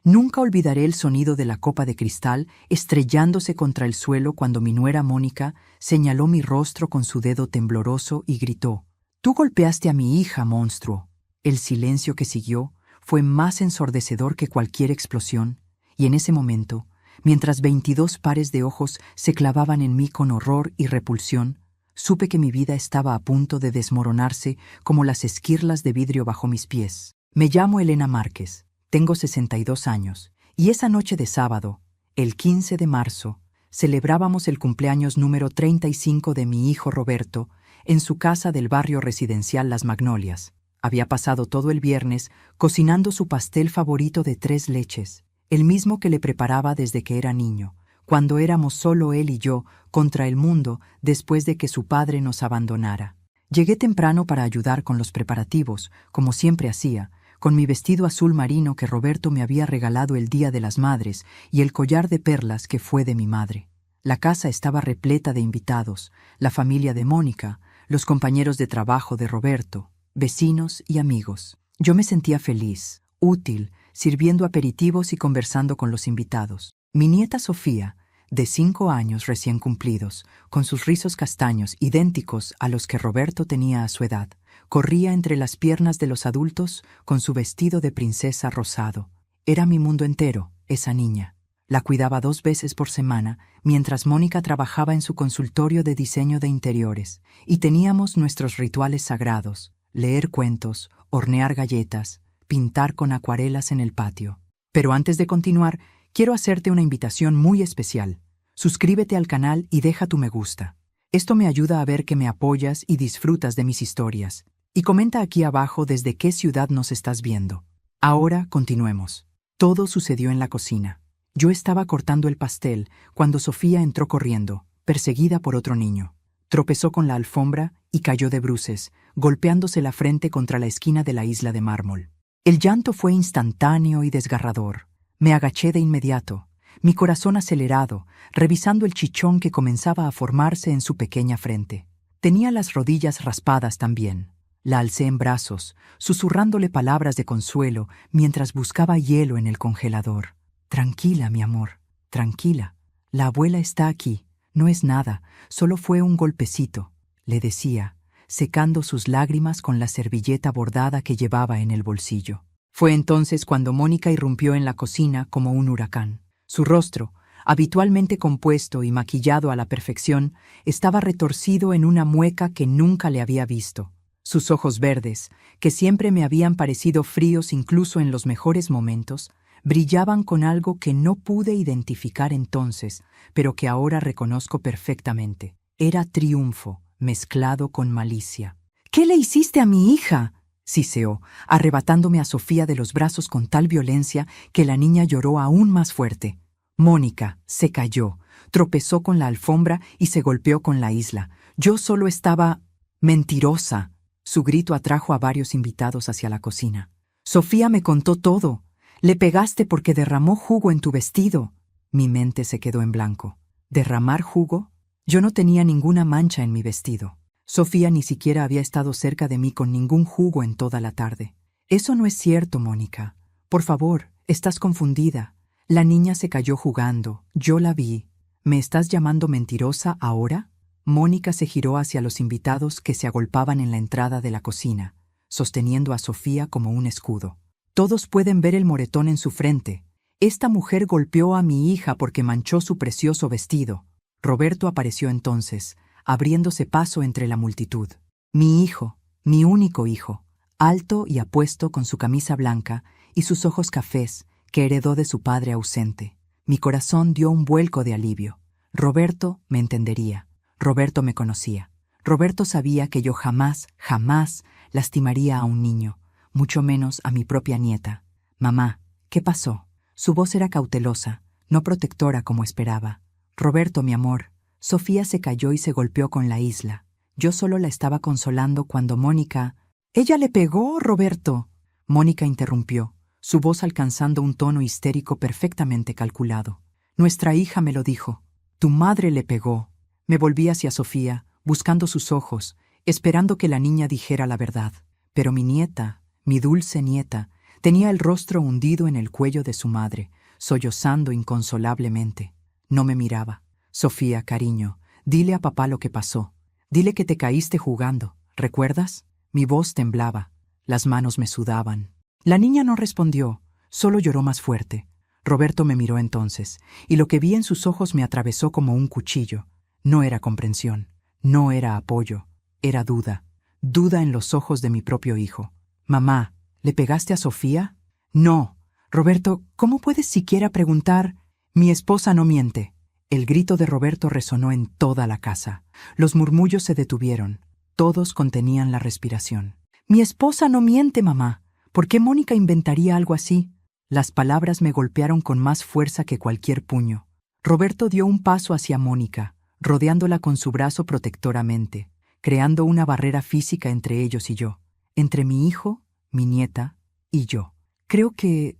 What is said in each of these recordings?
Nunca olvidaré el sonido de la copa de cristal estrellándose contra el suelo cuando mi nuera Mónica señaló mi rostro con su dedo tembloroso y gritó: «Tú golpeaste a mi hija, monstruo». El silencio que siguió fue más ensordecedor que cualquier explosión, y en ese momento, mientras 22 pares de ojos se clavaban en mí con horror y repulsión, supe que mi vida estaba a punto de desmoronarse como las esquirlas de vidrio bajo mis pies. Me llamo Elena Márquez, tengo 62 años, y esa noche de sábado, el 15 de marzo, celebrábamos el cumpleaños número 35 de mi hijo Roberto en su casa del barrio residencial Las Magnolias. Había pasado todo el viernes cocinando su pastel favorito de 3 leches, el mismo que le preparaba desde que era niño, cuando éramos solo él y yo contra el mundo después de que su padre nos abandonara. Llegué temprano para ayudar con los preparativos, como siempre hacía, con mi vestido azul marino que Roberto me había regalado el Día de las Madres y el collar de perlas que fue de mi madre. La casa estaba repleta de invitados, la familia de Mónica, los compañeros de trabajo de Roberto, vecinos y amigos. Yo me sentía feliz, útil, sirviendo aperitivos y conversando con los invitados. Mi nieta Sofía, de 5 años recién cumplidos, con sus rizos castaños idénticos a los que Roberto tenía a su edad, corría entre las piernas de los adultos con su vestido de princesa rosado. Era mi mundo entero, esa niña. La cuidaba 2 veces por semana, mientras Mónica trabajaba en su consultorio de diseño de interiores, y teníamos nuestros rituales sagrados: leer cuentos, hornear galletas, pintar con acuarelas en el patio. Pero antes de continuar, quiero hacerte una invitación muy especial. Suscríbete al canal y deja tu me gusta. Esto me ayuda a ver que me apoyas y disfrutas de mis historias. Y comenta aquí abajo desde qué ciudad nos estás viendo. Ahora continuemos. Todo sucedió en la cocina. Yo estaba cortando el pastel cuando Sofía entró corriendo, perseguida por otro niño. Tropezó con la alfombra y cayó de bruces, golpeándose la frente contra la esquina de la isla de mármol. El llanto fue instantáneo y desgarrador. Me agaché de inmediato, mi corazón acelerado, revisando el chichón que comenzaba a formarse en su pequeña frente. Tenía las rodillas raspadas también. La alcé en brazos, susurrándole palabras de consuelo mientras buscaba hielo en el congelador. «Tranquila, mi amor, tranquila. La abuela está aquí. No es nada, solo fue un golpecito», le decía, secando sus lágrimas con la servilleta bordada que llevaba en el bolsillo. Fue entonces cuando Mónica irrumpió en la cocina como un huracán. Su rostro, habitualmente compuesto y maquillado a la perfección, estaba retorcido en una mueca que nunca le había visto. Sus ojos verdes, que siempre me habían parecido fríos incluso en los mejores momentos, brillaban con algo que no pude identificar entonces, pero que ahora reconozco perfectamente. Era triunfo, mezclado con malicia. «¿Qué le hiciste a mi hija?», siseó, arrebatándome a Sofía de los brazos con tal violencia que la niña lloró aún más fuerte. Mónica se cayó, tropezó con la alfombra y se golpeó con la isla. Yo solo estaba... «¡Mentirosa!». Su grito atrajo a varios invitados hacia la cocina. «Sofía me contó todo. Le pegaste porque derramó jugo en tu vestido». Mi mente se quedó en blanco. ¿Derramar jugo? Yo no tenía ninguna mancha en mi vestido. Sofía ni siquiera había estado cerca de mí con ningún jugo en toda la tarde. «Eso no es cierto, Mónica. Por favor, estás confundida. La niña se cayó jugando. Yo la vi. ¿Me estás llamando mentirosa ahora?». Mónica se giró hacia los invitados que se agolpaban en la entrada de la cocina, sosteniendo a Sofía como un escudo. «Todos pueden ver el moretón en su frente. Esta mujer golpeó a mi hija porque manchó su precioso vestido». Roberto apareció entonces, abriéndose paso entre la multitud. Mi hijo, mi único hijo, alto y apuesto con su camisa blanca y sus ojos cafés que heredó de su padre ausente. Mi corazón dio un vuelco de alivio. Roberto me entendería. Roberto me conocía. Roberto sabía que yo jamás, jamás lastimaría a un niño, mucho menos a mi propia nieta. «Mamá, ¿qué pasó?». Su voz era cautelosa, no protectora como esperaba. «Roberto, mi amor, Sofía se cayó y se golpeó con la isla. Yo solo la estaba consolando cuando Mónica...». «¡Ella le pegó, Roberto!». Mónica interrumpió, su voz alcanzando un tono histérico perfectamente calculado. «Nuestra hija me lo dijo. Tu madre le pegó». Me volví hacia Sofía, buscando sus ojos, esperando que la niña dijera la verdad. Pero mi nieta, mi dulce nieta, Tenía el rostro hundido en el cuello de su madre, sollozando inconsolablemente. No me miraba. Sofía, cariño, dile a papá lo que pasó. Dile que te caíste jugando. ¿Recuerdas? Mi voz temblaba. Las manos me sudaban. La niña no respondió, solo lloró más fuerte. Roberto me miró entonces, y lo que vi en sus ojos me atravesó como un cuchillo. No era comprensión, no era apoyo, era duda. Duda en los ojos de mi propio hijo. Mamá, ¿le pegaste a Sofía? No. Roberto, ¿cómo puedes siquiera preguntar? Mi esposa no miente. El grito de Roberto resonó en toda la casa. Los murmullos se detuvieron. Todos contenían la respiración. Mi esposa no miente, mamá. ¿Por qué Mónica inventaría algo así? Las palabras me golpearon con más fuerza que cualquier puño. Roberto dio un paso hacia Mónica, rodeándola con su brazo protectoramente, creando una barrera física entre ellos y yo, entre mi hijo, mi nieta y yo. Creo que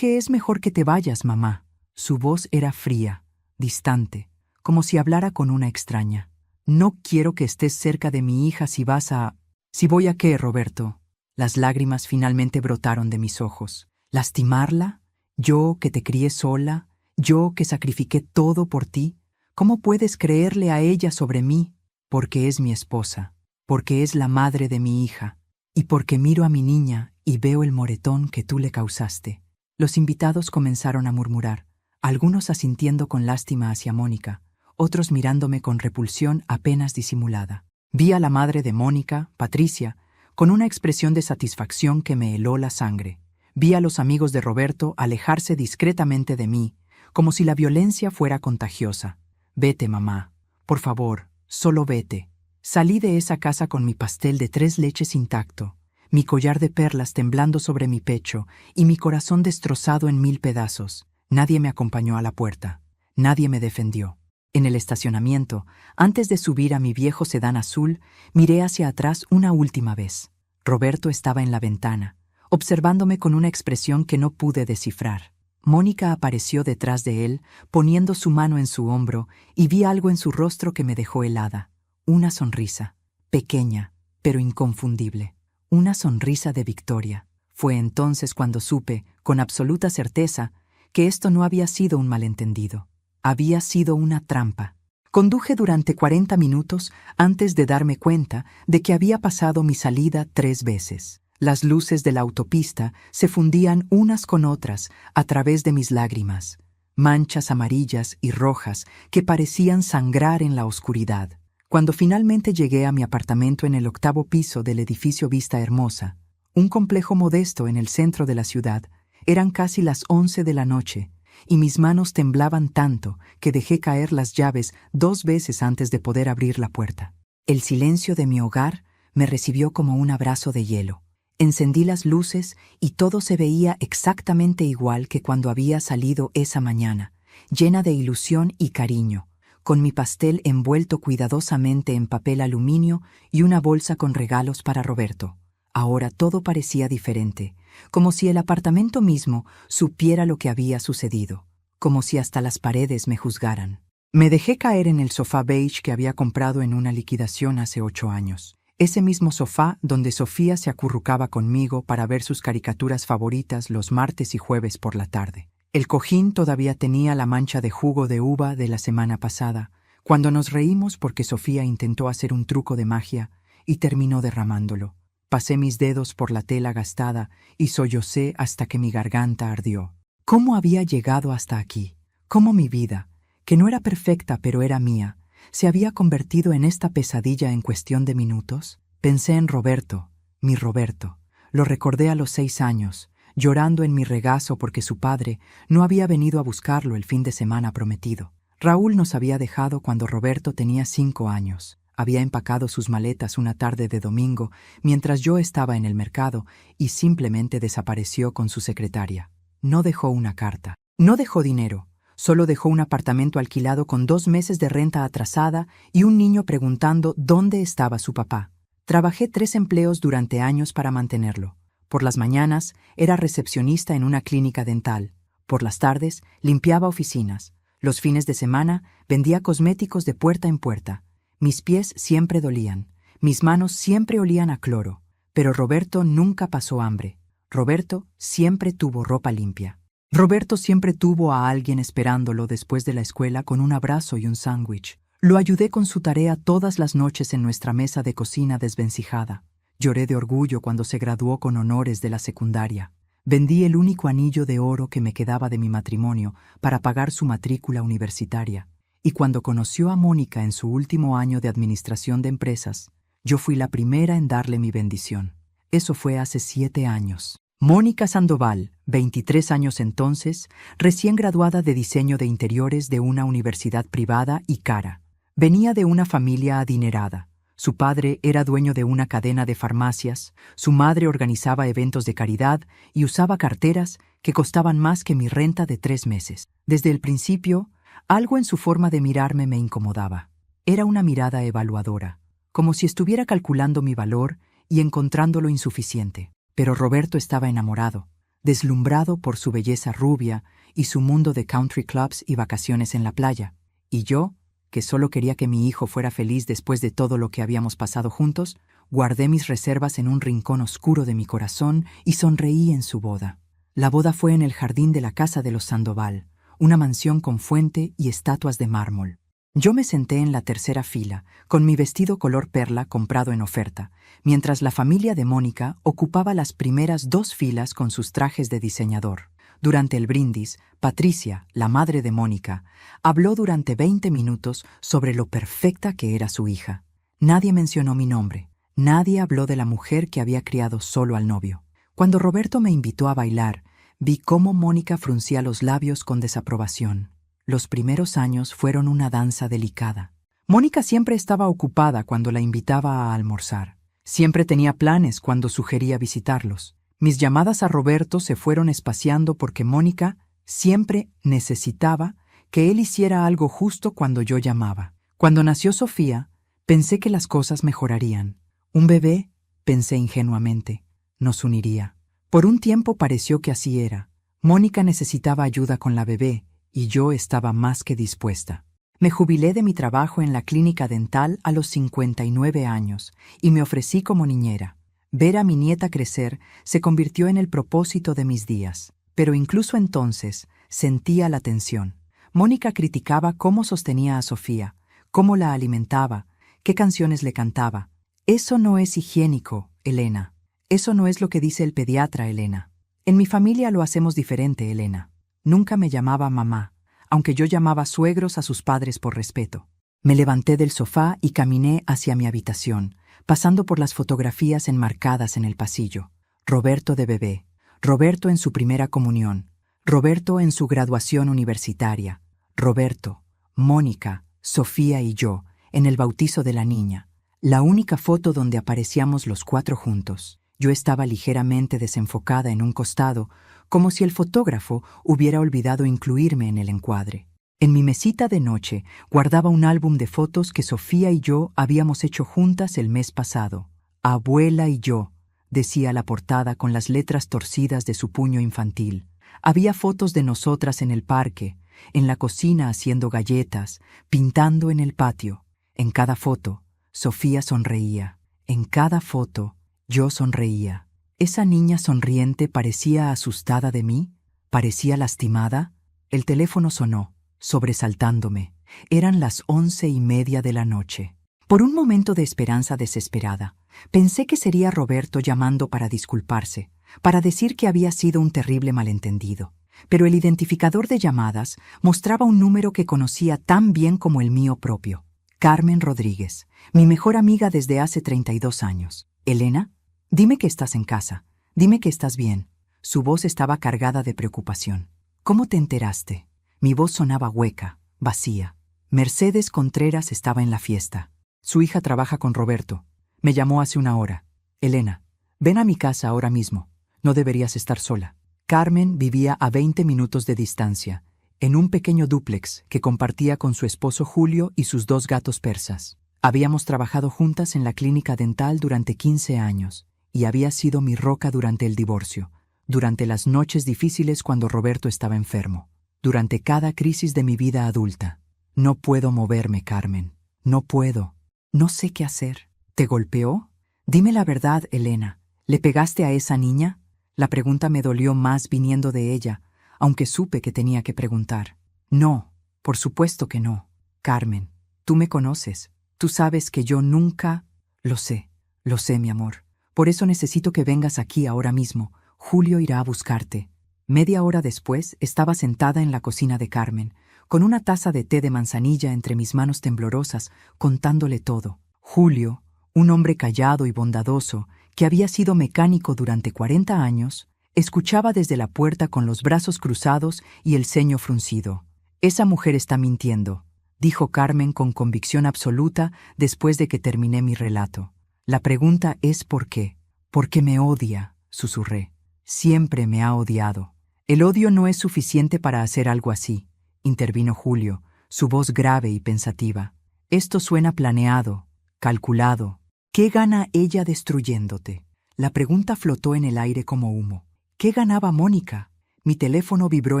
es mejor que te vayas, mamá. Su voz era fría, distante, como si hablara con una extraña. No quiero que estés cerca de mi hija si vas a... ¿Si voy a qué, Roberto? Las lágrimas finalmente brotaron de mis ojos. ¿Lastimarla? ¿Yo que te crié sola? ¿Yo que sacrifiqué todo por ti? ¿Cómo puedes creerle a ella sobre mí? Porque es mi esposa, porque es la madre de mi hija, y porque miro a mi niña y veo el moretón que tú le causaste. Los invitados comenzaron a murmurar, algunos asintiendo con lástima hacia Mónica, otros mirándome con repulsión apenas disimulada. Vi a la madre de Mónica, Patricia, con una expresión de satisfacción que me heló la sangre. Vi a los amigos de Roberto alejarse discretamente de mí, como si la violencia fuera contagiosa. Vete, mamá. Por favor, solo vete. Salí de esa casa con mi pastel de 3 leches intacto, mi collar de perlas temblando sobre mi pecho y mi corazón destrozado en 1000 pedazos. Nadie me acompañó a la puerta. Nadie me defendió. En el estacionamiento, antes de subir a mi viejo sedán azul, miré hacia atrás una última vez. Roberto estaba en la ventana, observándome con una expresión que no pude descifrar. Mónica apareció detrás de él, poniendo su mano en su hombro, y vi algo en su rostro que me dejó helada. Una sonrisa, pequeña, pero inconfundible. Una sonrisa de victoria. Fue entonces cuando supe, con absoluta certeza, que esto no había sido un malentendido. Había sido una trampa. Conduje durante 40 minutos antes de darme cuenta de que había pasado mi salida 3 veces. Las luces de la autopista se fundían unas con otras a través de mis lágrimas, manchas amarillas y rojas que parecían sangrar en la oscuridad. Cuando finalmente llegué a mi apartamento en el 8º piso del edificio Vista Hermosa, un complejo modesto en el centro de la ciudad, eran casi las 11 de la noche, y mis manos temblaban tanto que dejé caer las llaves 2 veces antes de poder abrir la puerta. El silencio de mi hogar me recibió como un abrazo de hielo. Encendí las luces y todo se veía exactamente igual que cuando había salido esa mañana, llena de ilusión y cariño, con mi pastel envuelto cuidadosamente en papel aluminio y una bolsa con regalos para Roberto. Ahora todo parecía diferente, como si el apartamento mismo supiera lo que había sucedido, como si hasta las paredes me juzgaran. Me dejé caer en el sofá beige que había comprado en una liquidación hace 8 años. Ese mismo sofá donde Sofía se acurrucaba conmigo para ver sus caricaturas favoritas los martes y jueves por la tarde. El cojín todavía tenía la mancha de jugo de uva de la semana pasada, cuando nos reímos porque Sofía intentó hacer un truco de magia y terminó derramándolo. Pasé mis dedos por la tela gastada y sollocé hasta que mi garganta ardió. ¿Cómo había llegado hasta aquí? ¿Cómo mi vida, que no era perfecta pero era mía, se había convertido en esta pesadilla en cuestión de minutos? Pensé en Roberto, mi Roberto. Lo recordé a los 6 años, llorando en mi regazo porque su padre no había venido a buscarlo el fin de semana prometido. Raúl nos había dejado cuando Roberto tenía 5 años. Había empacado sus maletas una tarde de domingo mientras yo estaba en el mercado y simplemente desapareció con su secretaria. No dejó una carta, no dejó dinero. Solo dejó un apartamento alquilado con 2 meses de renta atrasada y un niño preguntando dónde estaba su papá. Trabajé 3 empleos durante años para mantenerlo. Por las mañanas era recepcionista en una clínica dental. Por las tardes limpiaba oficinas. Los fines de semana vendía cosméticos de puerta en puerta. Mis pies siempre dolían. Mis manos siempre olían a cloro. Pero Roberto nunca pasó hambre. Roberto siempre tuvo ropa limpia. Roberto siempre tuvo a alguien esperándolo después de la escuela con un abrazo y un sándwich. Lo ayudé con su tarea todas las noches en nuestra mesa de cocina desvencijada. Lloré de orgullo cuando se graduó con honores de la secundaria. Vendí el único anillo de oro que me quedaba de mi matrimonio para pagar su matrícula universitaria. Y cuando conoció a Mónica en su último año de administración de empresas, yo fui la primera en darle mi bendición. Eso fue hace 7 años. Mónica Sandoval, 23 años entonces, recién graduada de diseño de interiores de una universidad privada y cara. Venía de una familia adinerada. Su padre era dueño de una cadena de farmacias, su madre organizaba eventos de caridad y usaba carteras que costaban más que mi renta de 3 meses. Desde el principio, algo en su forma de mirarme me incomodaba. Era una mirada evaluadora, como si estuviera calculando mi valor y encontrándolo insuficiente. Pero Roberto estaba enamorado, deslumbrado por su belleza rubia y su mundo de country clubs y vacaciones en la playa. Y yo, que solo quería que mi hijo fuera feliz después de todo lo que habíamos pasado juntos, guardé mis reservas en un rincón oscuro de mi corazón y sonreí en su boda. La boda fue en el jardín de la casa de los Sandoval, una mansión con fuente y estatuas de mármol. Yo me senté en la tercera fila, con mi vestido color perla comprado en oferta, mientras la familia de Mónica ocupaba las primeras 2 filas con sus trajes de diseñador. Durante el brindis, Patricia, la madre de Mónica, habló durante 20 minutos sobre lo perfecta que era su hija. Nadie mencionó mi nombre. Nadie habló de la mujer que había criado solo al novio. Cuando Roberto me invitó a bailar, vi cómo Mónica fruncía los labios con desaprobación. Los primeros años fueron una danza delicada. Mónica siempre estaba ocupada cuando la invitaba a almorzar. Siempre tenía planes cuando sugería visitarlos. Mis llamadas a Roberto se fueron espaciando porque Mónica siempre necesitaba que él hiciera algo justo cuando yo llamaba. Cuando nació Sofía, pensé que las cosas mejorarían. Un bebé, pensé ingenuamente, nos uniría. Por un tiempo pareció que así era. Mónica necesitaba ayuda con la bebé y yo estaba más que dispuesta. Me jubilé de mi trabajo en la clínica dental a los 59 años y me ofrecí como niñera. Ver a mi nieta crecer se convirtió en el propósito de mis días, pero incluso entonces sentía la tensión. Mónica criticaba cómo sostenía a Sofía, cómo la alimentaba, qué canciones le cantaba. Eso no es higiénico, Elena. Eso no es lo que dice el pediatra, Elena. En mi familia lo hacemos diferente, Elena. Nunca me llamaba mamá, aunque yo llamaba suegros a sus padres por respeto. Me levanté del sofá y caminé hacia mi habitación, pasando por las fotografías enmarcadas en el pasillo. Roberto de bebé, Roberto en su primera comunión, Roberto en su graduación universitaria, Roberto, Mónica, Sofía y yo en el bautizo de la niña, la única foto donde aparecíamos los 4 juntos. Yo estaba ligeramente desenfocada en un costado, como si el fotógrafo hubiera olvidado incluirme en el encuadre. En mi mesita de noche guardaba un álbum de fotos que Sofía y yo habíamos hecho juntas el mes pasado. Abuela y yo, decía la portada con las letras torcidas de su puño infantil. Había fotos de nosotras en el parque, en la cocina haciendo galletas, pintando en el patio. En cada foto, Sofía sonreía. En cada foto, yo sonreía. ¿Esa niña sonriente parecía asustada de mí? ¿Parecía lastimada? El teléfono sonó, sobresaltándome. Eran las 11:30 de la noche. Por un momento de esperanza desesperada, pensé que sería Roberto llamando para disculparse, para decir que había sido un terrible malentendido. Pero el identificador de llamadas mostraba un número que conocía tan bien como el mío propio. Carmen Rodríguez, mi mejor amiga desde hace 32 años. Elena, dime que estás en casa. Dime que estás bien. Su voz estaba cargada de preocupación. ¿Cómo te enteraste? Mi voz sonaba hueca, vacía. Mercedes Contreras estaba en la fiesta. Su hija trabaja con Roberto. Me llamó hace 1 hora. Elena, ven a mi casa ahora mismo. No deberías estar sola. Carmen vivía a 20 minutos de distancia, en un pequeño dúplex que compartía con su esposo Julio y sus 2 gatos persas. Habíamos trabajado juntas en la clínica dental durante 15 años y había sido mi roca durante el divorcio, durante las noches difíciles cuando Roberto estaba enfermo, durante cada crisis de mi vida adulta. No puedo moverme, Carmen. No puedo. No sé qué hacer. ¿Te golpeó? Dime la verdad, Elena. ¿Le pegaste a esa niña? La pregunta me dolió más viniendo de ella, aunque supe que tenía que preguntar. No, por supuesto que no. Carmen, tú me conoces. Tú sabes que yo nunca... Lo sé, mi amor. Por eso necesito que vengas aquí ahora mismo. Julio irá a buscarte. Media hora después estaba sentada en la cocina de Carmen, con una taza de té de manzanilla entre mis manos temblorosas, contándole todo. Julio, un hombre callado y bondadoso, que había sido mecánico durante 40 años, escuchaba desde la puerta con los brazos cruzados y el ceño fruncido. «Esa mujer está mintiendo», dijo Carmen con convicción absoluta después de que terminé mi relato. «La pregunta es ¿por qué? ¿Por qué me odia?», susurré. «Siempre me ha odiado». «El odio no es suficiente para hacer algo así», intervino Julio, su voz grave y pensativa. «Esto suena planeado, calculado. ¿Qué gana ella destruyéndote?». La pregunta flotó en el aire como humo. ¿Qué ganaba Mónica? Mi teléfono vibró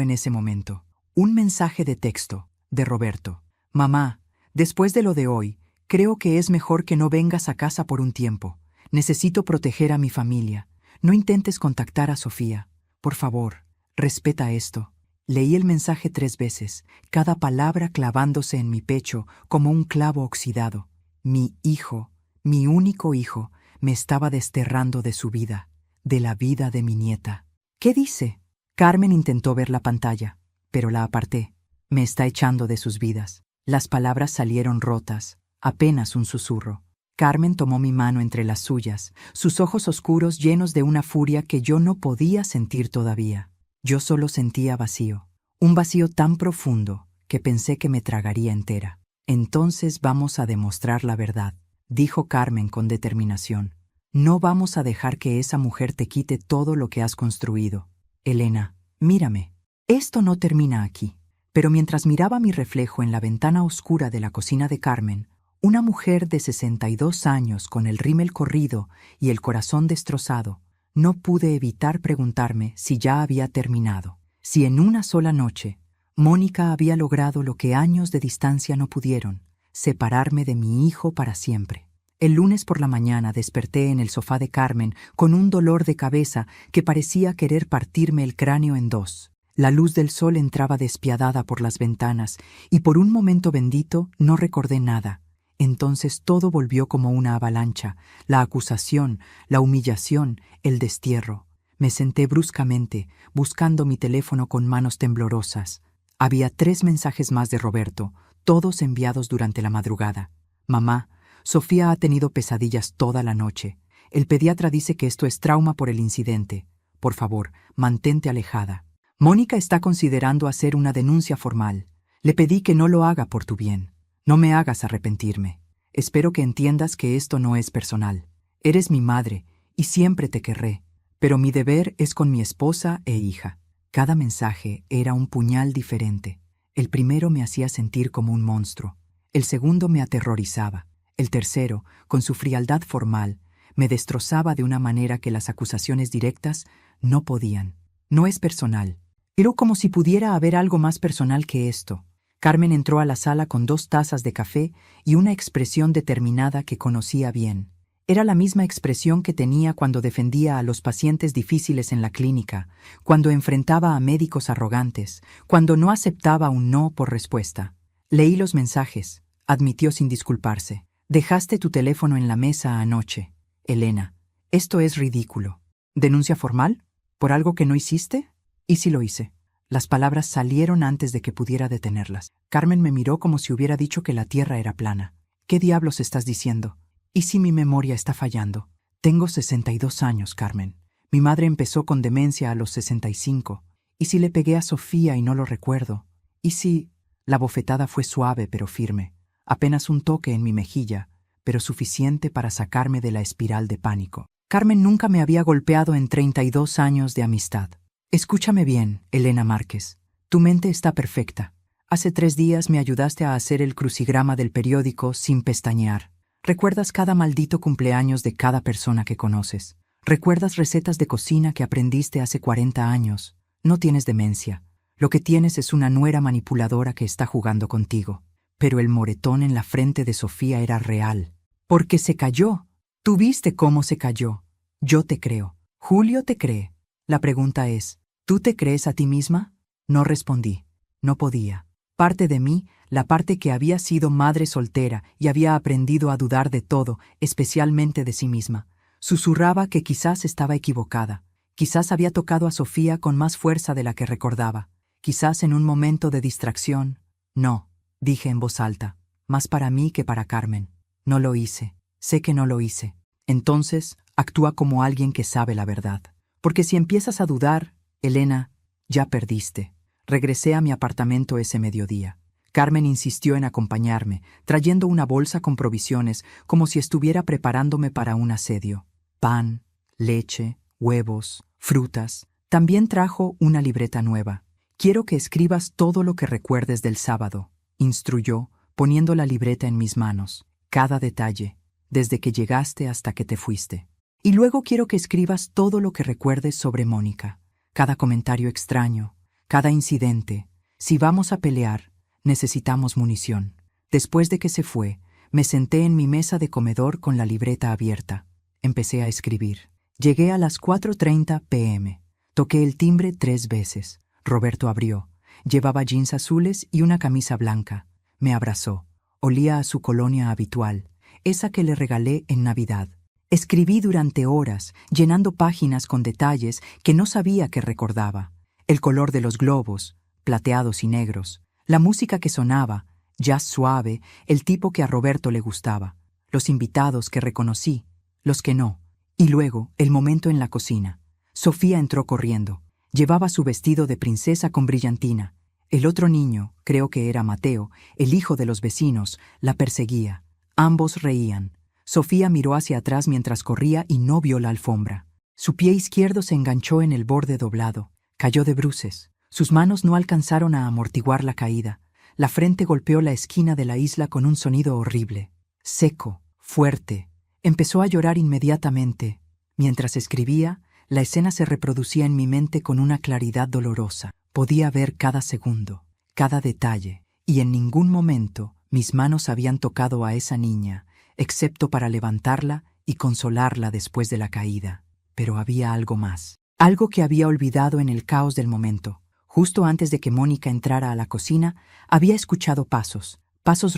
en ese momento. Un mensaje de texto, de Roberto. «Mamá, después de lo de hoy, creo que es mejor que no vengas a casa por un tiempo. Necesito proteger a mi familia. No intentes contactar a Sofía. Por favor, respeta esto». Leí el mensaje 3 veces, cada palabra clavándose en mi pecho como un clavo oxidado. Mi hijo, mi único hijo, me estaba desterrando de su vida, de la vida de mi nieta. «¿Qué dice?». Carmen intentó ver la pantalla, pero la aparté. «Me está echando de sus vidas». Las palabras salieron rotas, apenas un susurro. Carmen tomó mi mano entre las suyas, sus ojos oscuros llenos de una furia que yo no podía sentir todavía. Yo solo sentía vacío, un vacío tan profundo que pensé que me tragaría entera. «Entonces vamos a demostrar la verdad», dijo Carmen con determinación. «No vamos a dejar que esa mujer te quite todo lo que has construido. Elena, mírame. Esto no termina aquí». Pero mientras miraba mi reflejo en la ventana oscura de la cocina de Carmen, una mujer de 62 años con el rímel corrido y el corazón destrozado, no pude evitar preguntarme si ya había terminado, si en una sola noche Mónica había logrado lo que años de distancia no pudieron, separarme de mi hijo para siempre. El lunes por la mañana desperté en el sofá de Carmen con un dolor de cabeza que parecía querer partirme el cráneo en dos. La luz del sol entraba despiadada por las ventanas y por un momento bendito no recordé nada. Entonces todo volvió como una avalancha, la acusación, la humillación, el destierro. Me senté bruscamente, buscando mi teléfono con manos temblorosas. Había 3 mensajes más de Roberto, todos enviados durante la madrugada. «Mamá, Sofía ha tenido pesadillas toda la noche. El pediatra dice que esto es trauma por el incidente. Por favor, mantente alejada. Mónica está considerando hacer una denuncia formal. Le pedí que no lo haga por tu bien. No me hagas arrepentirme. Espero que entiendas que esto no es personal. Eres mi madre y siempre te querré, pero mi deber es con mi esposa e hija». Cada mensaje era un puñal diferente. El primero me hacía sentir como un monstruo. El segundo me aterrorizaba. El tercero, con su frialdad formal, me destrozaba de una manera que las acusaciones directas no podían. «No es personal». Pero como si pudiera haber algo más personal que esto. Carmen entró a la sala con 2 tazas de café y una expresión determinada que conocía bien. Era la misma expresión que tenía cuando defendía a los pacientes difíciles en la clínica, cuando enfrentaba a médicos arrogantes, cuando no aceptaba un no por respuesta. Leí los mensajes, admitió sin disculparse. «Dejaste tu teléfono en la mesa anoche, Elena. Esto es ridículo. ¿Denuncia formal? ¿Por algo que no hiciste?». «¿Y si lo hice?». Las palabras salieron antes de que pudiera detenerlas. Carmen me miró como si hubiera dicho que la tierra era plana. «¿Qué diablos estás diciendo? ¿Y si mi memoria está fallando?». «Tengo 62 años, Carmen. Mi madre empezó con demencia a los 65. ¿Y si le pegué a Sofía y no lo recuerdo? ¿Y si...». La bofetada fue suave pero firme. Apenas un toque en mi mejilla, pero suficiente para sacarme de la espiral de pánico. Carmen nunca me había golpeado en 32 años de amistad. «Escúchame bien, Elena Márquez. Tu mente está perfecta. Hace 3 días me ayudaste a hacer el crucigrama del periódico sin pestañear. Recuerdas cada maldito cumpleaños de cada persona que conoces. Recuerdas recetas de cocina que aprendiste hace 40 años. No tienes demencia. Lo que tienes es una nuera manipuladora que está jugando contigo». Pero el moretón en la frente de Sofía era real. «Porque se cayó. Tú viste cómo se cayó. Yo te creo. Julio te cree. La pregunta es, ¿tú te crees a ti misma? No respondí. No podía. Parte de mí, la parte que había sido madre soltera y había aprendido a dudar de todo, especialmente de sí misma, susurraba que quizás estaba equivocada. Quizás había tocado a Sofía con más fuerza de la que recordaba. Quizás en un momento de distracción. No, dije en voz alta, más para mí que para Carmen. No lo hice. Sé que no lo hice. Entonces, actúa como alguien que sabe la verdad. Porque si empiezas a dudar, Elena, ya perdiste. Regresé a mi apartamento ese mediodía. Carmen insistió en acompañarme, trayendo una bolsa con provisiones, como si estuviera preparándome para un asedio. Pan, leche, huevos, frutas. También trajo una libreta nueva. Quiero que escribas todo lo que recuerdes del sábado, instruyó, poniendo la libreta en mis manos. Cada detalle, desde que llegaste hasta que te fuiste. Y luego quiero que escribas todo lo que recuerdes sobre Mónica. Cada comentario extraño, cada incidente. Si vamos a pelear, necesitamos munición. Después de que se fue, me senté en mi mesa de comedor con la libreta abierta. Empecé a escribir. Llegué a las 4:30 p.m. Toqué el timbre 3 veces. Roberto abrió. Llevaba jeans azules y una camisa blanca. Me abrazó. Olía a su colonia habitual, esa que le regalé en Navidad. Escribí durante horas, llenando páginas con detalles que no sabía que recordaba. El color de los globos, plateados y negros. La música que sonaba, jazz suave, el tipo que a Roberto le gustaba. Los invitados que reconocí, los que no. Y luego, el momento en la cocina. Sofía entró corriendo. Llevaba su vestido de princesa con brillantina. El otro niño, creo que era Mateo, el hijo de los vecinos, la perseguía. Ambos reían. Sofía miró hacia atrás mientras corría y no vio la alfombra. Su pie izquierdo se enganchó en el borde doblado. Cayó de bruces. Sus manos no alcanzaron a amortiguar la caída. La frente golpeó la esquina de la isla con un sonido horrible. Seco, fuerte. Empezó a llorar inmediatamente. Mientras escribía, la escena se reproducía en mi mente con una claridad dolorosa. Podía ver cada segundo, cada detalle, y en ningún momento mis manos habían tocado a esa niña, excepto para levantarla y consolarla después de la caída. Pero había algo más. Algo que había olvidado en el caos del momento. Justo antes de que Mónica entrara a la cocina, había escuchado pasos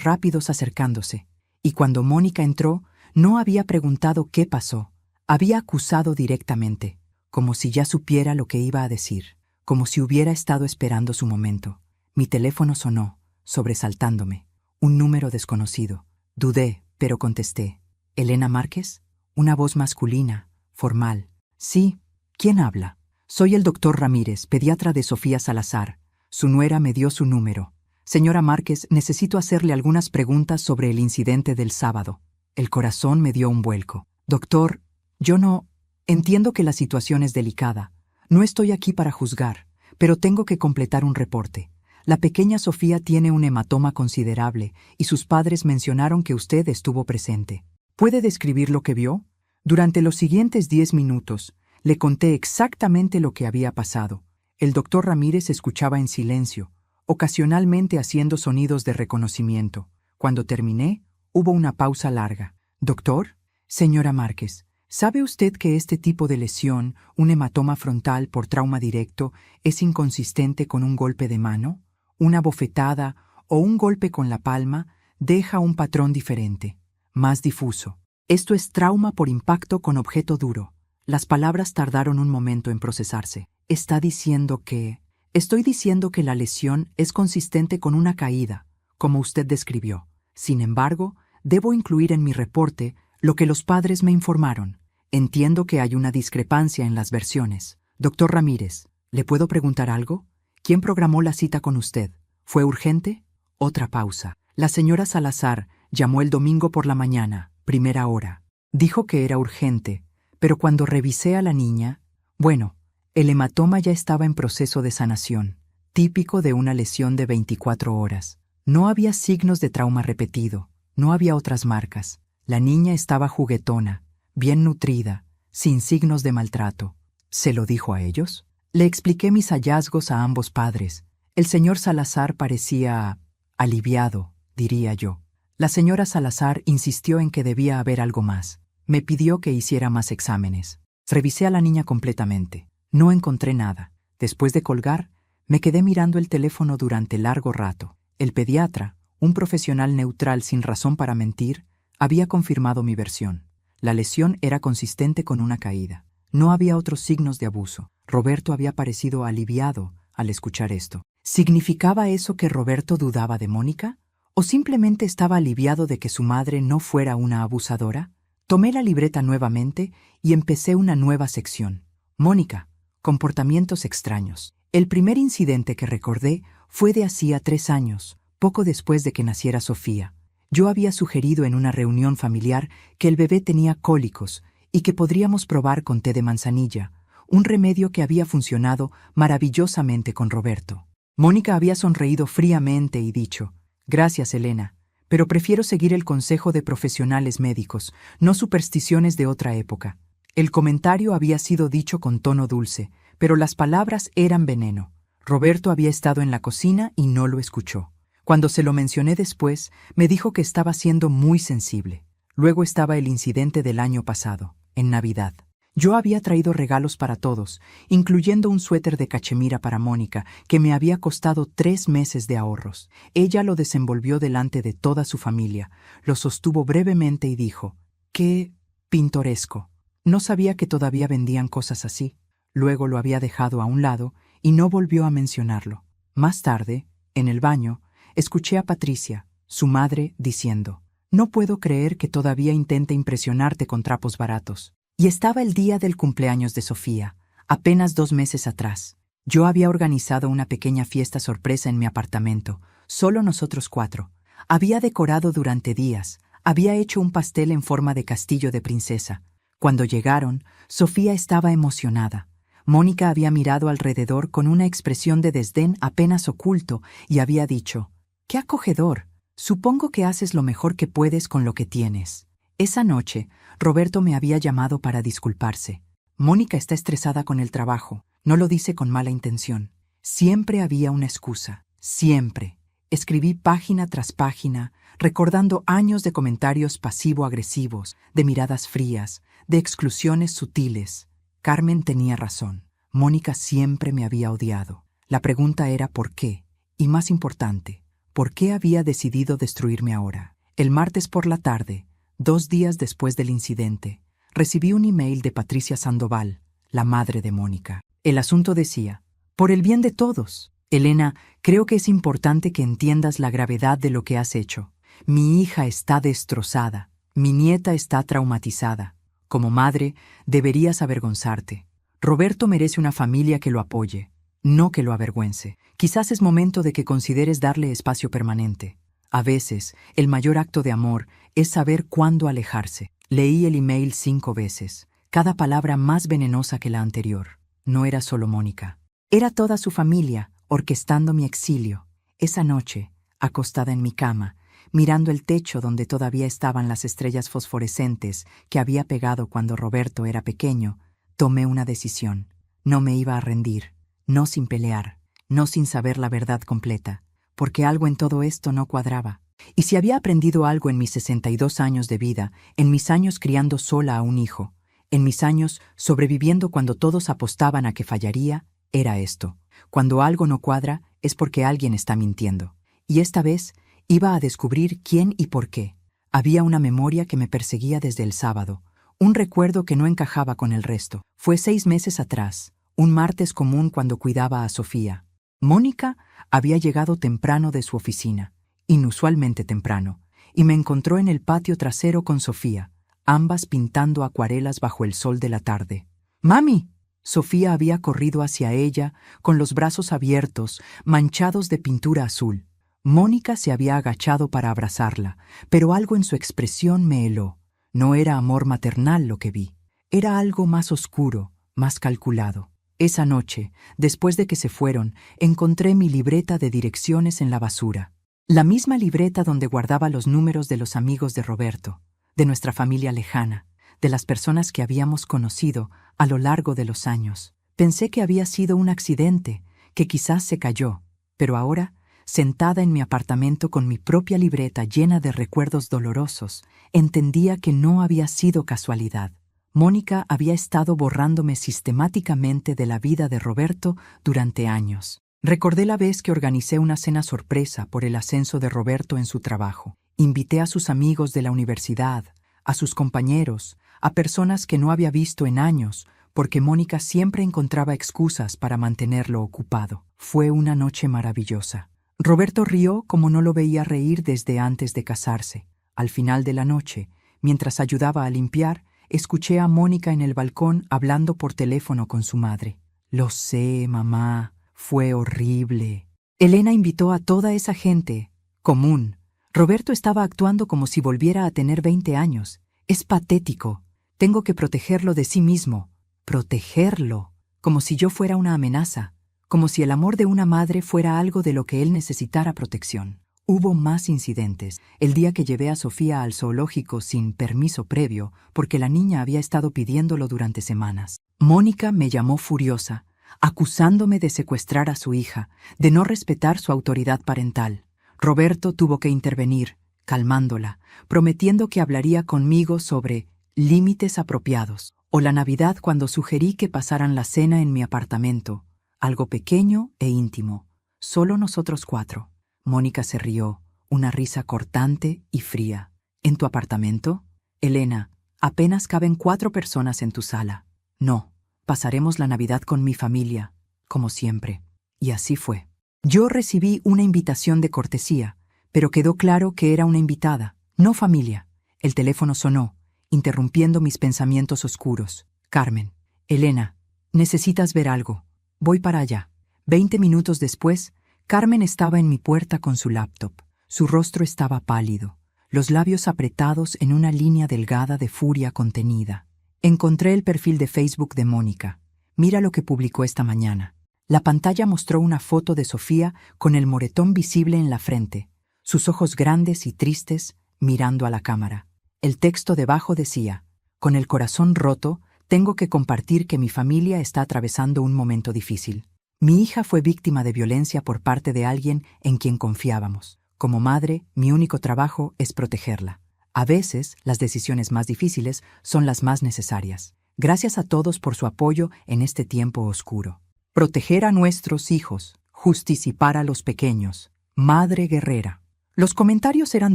rápidos acercándose. Y cuando Mónica entró, no había preguntado qué pasó. Había acusado directamente, como si ya supiera lo que iba a decir, como si hubiera estado esperando su momento. Mi teléfono sonó, sobresaltándome. Un número desconocido. Dudé, pero contesté. ¿Elena Márquez? Una voz masculina, formal. Sí, ¿quién habla? Soy el doctor Ramírez, pediatra de Sofía Salazar. Su nuera me dio su número. Señora Márquez, necesito hacerle algunas preguntas sobre el incidente del sábado. El corazón me dio un vuelco. Doctor, yo no... Entiendo que la situación es delicada. No estoy aquí para juzgar, pero tengo que completar un reporte. La pequeña Sofía tiene un hematoma considerable y sus padres mencionaron que usted estuvo presente. ¿Puede describir lo que vio? Durante los siguientes 10 minutos, le conté exactamente lo que había pasado. El doctor Ramírez escuchaba en silencio, ocasionalmente haciendo sonidos de reconocimiento. Cuando terminé, hubo una pausa larga. ¿Doctor? Señora Márquez, ¿sabe usted que este tipo de lesión, un hematoma frontal por trauma directo, es inconsistente con un golpe de mano? Una bofetada o un golpe con la palma deja un patrón diferente, más difuso. Esto es trauma por impacto con objeto duro. Las palabras tardaron un momento en procesarse. Está diciendo que... Estoy diciendo que la lesión es consistente con una caída, como usted describió. Sin embargo, debo incluir en mi reporte lo que los padres me informaron. Entiendo que hay una discrepancia en las versiones. Doctor Ramírez, ¿le puedo preguntar algo? ¿Quién programó la cita con usted? ¿Fue urgente? Otra pausa. La señora Salazar llamó el domingo por la mañana, primera hora. Dijo que era urgente, pero cuando revisé a la niña, bueno, el hematoma ya estaba en proceso de sanación, típico de una lesión de 24 horas. No había signos de trauma repetido, no había otras marcas. La niña estaba juguetona, bien nutrida, sin signos de maltrato. ¿Se lo dijo a ellos? Le expliqué mis hallazgos a ambos padres. El señor Salazar parecía aliviado, diría yo. La señora Salazar insistió en que debía haber algo más. Me pidió que hiciera más exámenes. Revisé a la niña completamente. No encontré nada. Después de colgar, me quedé mirando el teléfono durante largo rato. El pediatra, un profesional neutral sin razón para mentir, había confirmado mi versión. La lesión era consistente con una caída. No había otros signos de abuso. Roberto había parecido aliviado al escuchar esto. ¿Significaba eso que Roberto dudaba de Mónica? ¿O simplemente estaba aliviado de que su madre no fuera una abusadora? Tomé la libreta nuevamente y empecé una nueva sección. Mónica, comportamientos extraños. El primer incidente que recordé fue de hacía 3 años, poco después de que naciera Sofía. Yo había sugerido en una reunión familiar que el bebé tenía cólicos y que podríamos probar con té de manzanilla, un remedio que había funcionado maravillosamente con Roberto. Mónica había sonreído fríamente y dicho: «Gracias, Elena, pero prefiero seguir el consejo de profesionales médicos, no supersticiones de otra época». El comentario había sido dicho con tono dulce, pero las palabras eran veneno. Roberto había estado en la cocina y no lo escuchó. Cuando se lo mencioné después, me dijo que estaba siendo muy sensible. Luego estaba el incidente del año pasado, en Navidad. Yo había traído regalos para todos, incluyendo un suéter de cachemira para Mónica, que me había costado 3 meses de ahorros. Ella lo desenvolvió delante de toda su familia, lo sostuvo brevemente y dijo: «¡Qué pintoresco!». No sabía que todavía vendían cosas así. Luego lo había dejado a un lado y no volvió a mencionarlo. Más tarde, en el baño, escuché a Patricia, su madre, diciendo: «No puedo creer que todavía intente impresionarte con trapos baratos». Y estaba el día del cumpleaños de Sofía, apenas 2 meses atrás. Yo había organizado una pequeña fiesta sorpresa en mi apartamento, solo nosotros 4. Había decorado durante días, había hecho un pastel en forma de castillo de princesa. Cuando llegaron, Sofía estaba emocionada. Mónica había mirado alrededor con una expresión de desdén apenas oculto y había dicho: «¡Qué acogedor! Supongo que haces lo mejor que puedes con lo que tienes». Esa noche, Roberto me había llamado para disculparse. «Mónica está estresada con el trabajo. No lo dice con mala intención». Siempre había una excusa. Siempre. Escribí página tras página, recordando años de comentarios pasivo-agresivos, de miradas frías, de exclusiones sutiles. Carmen tenía razón. Mónica siempre me había odiado. La pregunta era ¿por qué? Y más importante, ¿por qué había decidido destruirme ahora? El martes por la tarde, 2 días después del incidente, recibí un email de Patricia Sandoval, la madre de Mónica. El asunto decía: «Por el bien de todos, Elena, creo que es importante que entiendas la gravedad de lo que has hecho. Mi hija está destrozada. Mi nieta está traumatizada. Como madre, deberías avergonzarte. Roberto merece una familia que lo apoye, no que lo avergüence. Quizás es momento de que consideres darle espacio permanente. A veces, el mayor acto de amor es saber cuándo alejarse». Leí el email 5 veces, cada palabra más venenosa que la anterior. No era solo Mónica. Era toda su familia, orquestando mi exilio. Esa noche, acostada en mi cama, mirando el techo donde todavía estaban las estrellas fosforescentes que había pegado cuando Roberto era pequeño, tomé una decisión. No me iba a rendir, no sin pelear, no sin saber la verdad completa, porque algo en todo esto no cuadraba. Y si había aprendido algo en mis 62 años de vida, en mis años criando sola a un hijo, en mis años sobreviviendo cuando todos apostaban a que fallaría, era esto: cuando algo no cuadra es porque alguien está mintiendo. Y esta vez iba a descubrir quién y por qué. Había una memoria que me perseguía desde el sábado, un recuerdo que no encajaba con el resto. Fue 6 meses atrás, un martes común cuando cuidaba a Sofía. Mónica había llegado temprano de su oficina, inusualmente temprano, y me encontró en el patio trasero con Sofía, ambas pintando acuarelas bajo el sol de la tarde. «¡Mami!». Sofía había corrido hacia ella, con los brazos abiertos, manchados de pintura azul. Mónica se había agachado para abrazarla, pero algo en su expresión me heló. No era amor maternal lo que vi, era algo más oscuro, más calculado. Esa noche, después de que se fueron, encontré mi libreta de direcciones en la basura. La misma libreta donde guardaba los números de los amigos de Roberto, de nuestra familia lejana, de las personas que habíamos conocido a lo largo de los años. Pensé que había sido un accidente, que quizás se cayó, pero ahora, sentada en mi apartamento con mi propia libreta llena de recuerdos dolorosos, entendía que no había sido casualidad. Mónica había estado borrándome sistemáticamente de la vida de Roberto durante años. Recordé la vez que organicé una cena sorpresa por el ascenso de Roberto en su trabajo. Invité a sus amigos de la universidad, a sus compañeros, a personas que no había visto en años, porque Mónica siempre encontraba excusas para mantenerlo ocupado. Fue una noche maravillosa. Roberto rió como no lo veía reír desde antes de casarse. Al final de la noche, mientras ayudaba a limpiar, escuché a Mónica en el balcón hablando por teléfono con su madre. Lo sé, mamá, fue horrible. Elena invitó a toda esa gente común. Roberto estaba actuando como si volviera a tener 20 años. Es patético. Tengo que protegerlo de sí mismo. Protegerlo. Como si yo fuera una amenaza. Como si el amor de una madre fuera algo de lo que él necesitara protección. Hubo más incidentes. El día que llevé a Sofía al zoológico sin permiso previo, porque la niña había estado pidiéndolo durante semanas. Mónica me llamó furiosa, acusándome de secuestrar a su hija, de no respetar su autoridad parental. Roberto tuvo que intervenir, calmándola, prometiendo que hablaría conmigo sobre límites apropiados, o la Navidad cuando sugerí que pasaran la cena en mi apartamento, algo pequeño e íntimo, solo nosotros 4. Mónica se rió, una risa cortante y fría. ¿En tu apartamento? Elena, apenas caben 4 personas en tu sala. No, pasaremos la Navidad con mi familia, como siempre. Y así fue. Yo recibí una invitación de cortesía, pero quedó claro que era una invitada, no familia. El teléfono sonó, interrumpiendo mis pensamientos oscuros. Carmen. Elena, necesitas ver algo. Voy para allá. 20 minutos después, Carmen estaba en mi puerta con su laptop. Su rostro estaba pálido, los labios apretados en una línea delgada de furia contenida. Encontré el perfil de Facebook de Mónica. Mira lo que publicó esta mañana. La pantalla mostró una foto de Sofía con el moretón visible en la frente, sus ojos grandes y tristes mirando a la cámara. El texto debajo decía: con el corazón roto, tengo que compartir que mi familia está atravesando un momento difícil. Mi hija fue víctima de violencia por parte de alguien en quien confiábamos. Como madre, mi único trabajo es protegerla. A veces, las decisiones más difíciles son las más necesarias. Gracias a todos por su apoyo en este tiempo oscuro. Proteger a nuestros hijos, justiciar a los pequeños. Madre guerrera. Los comentarios eran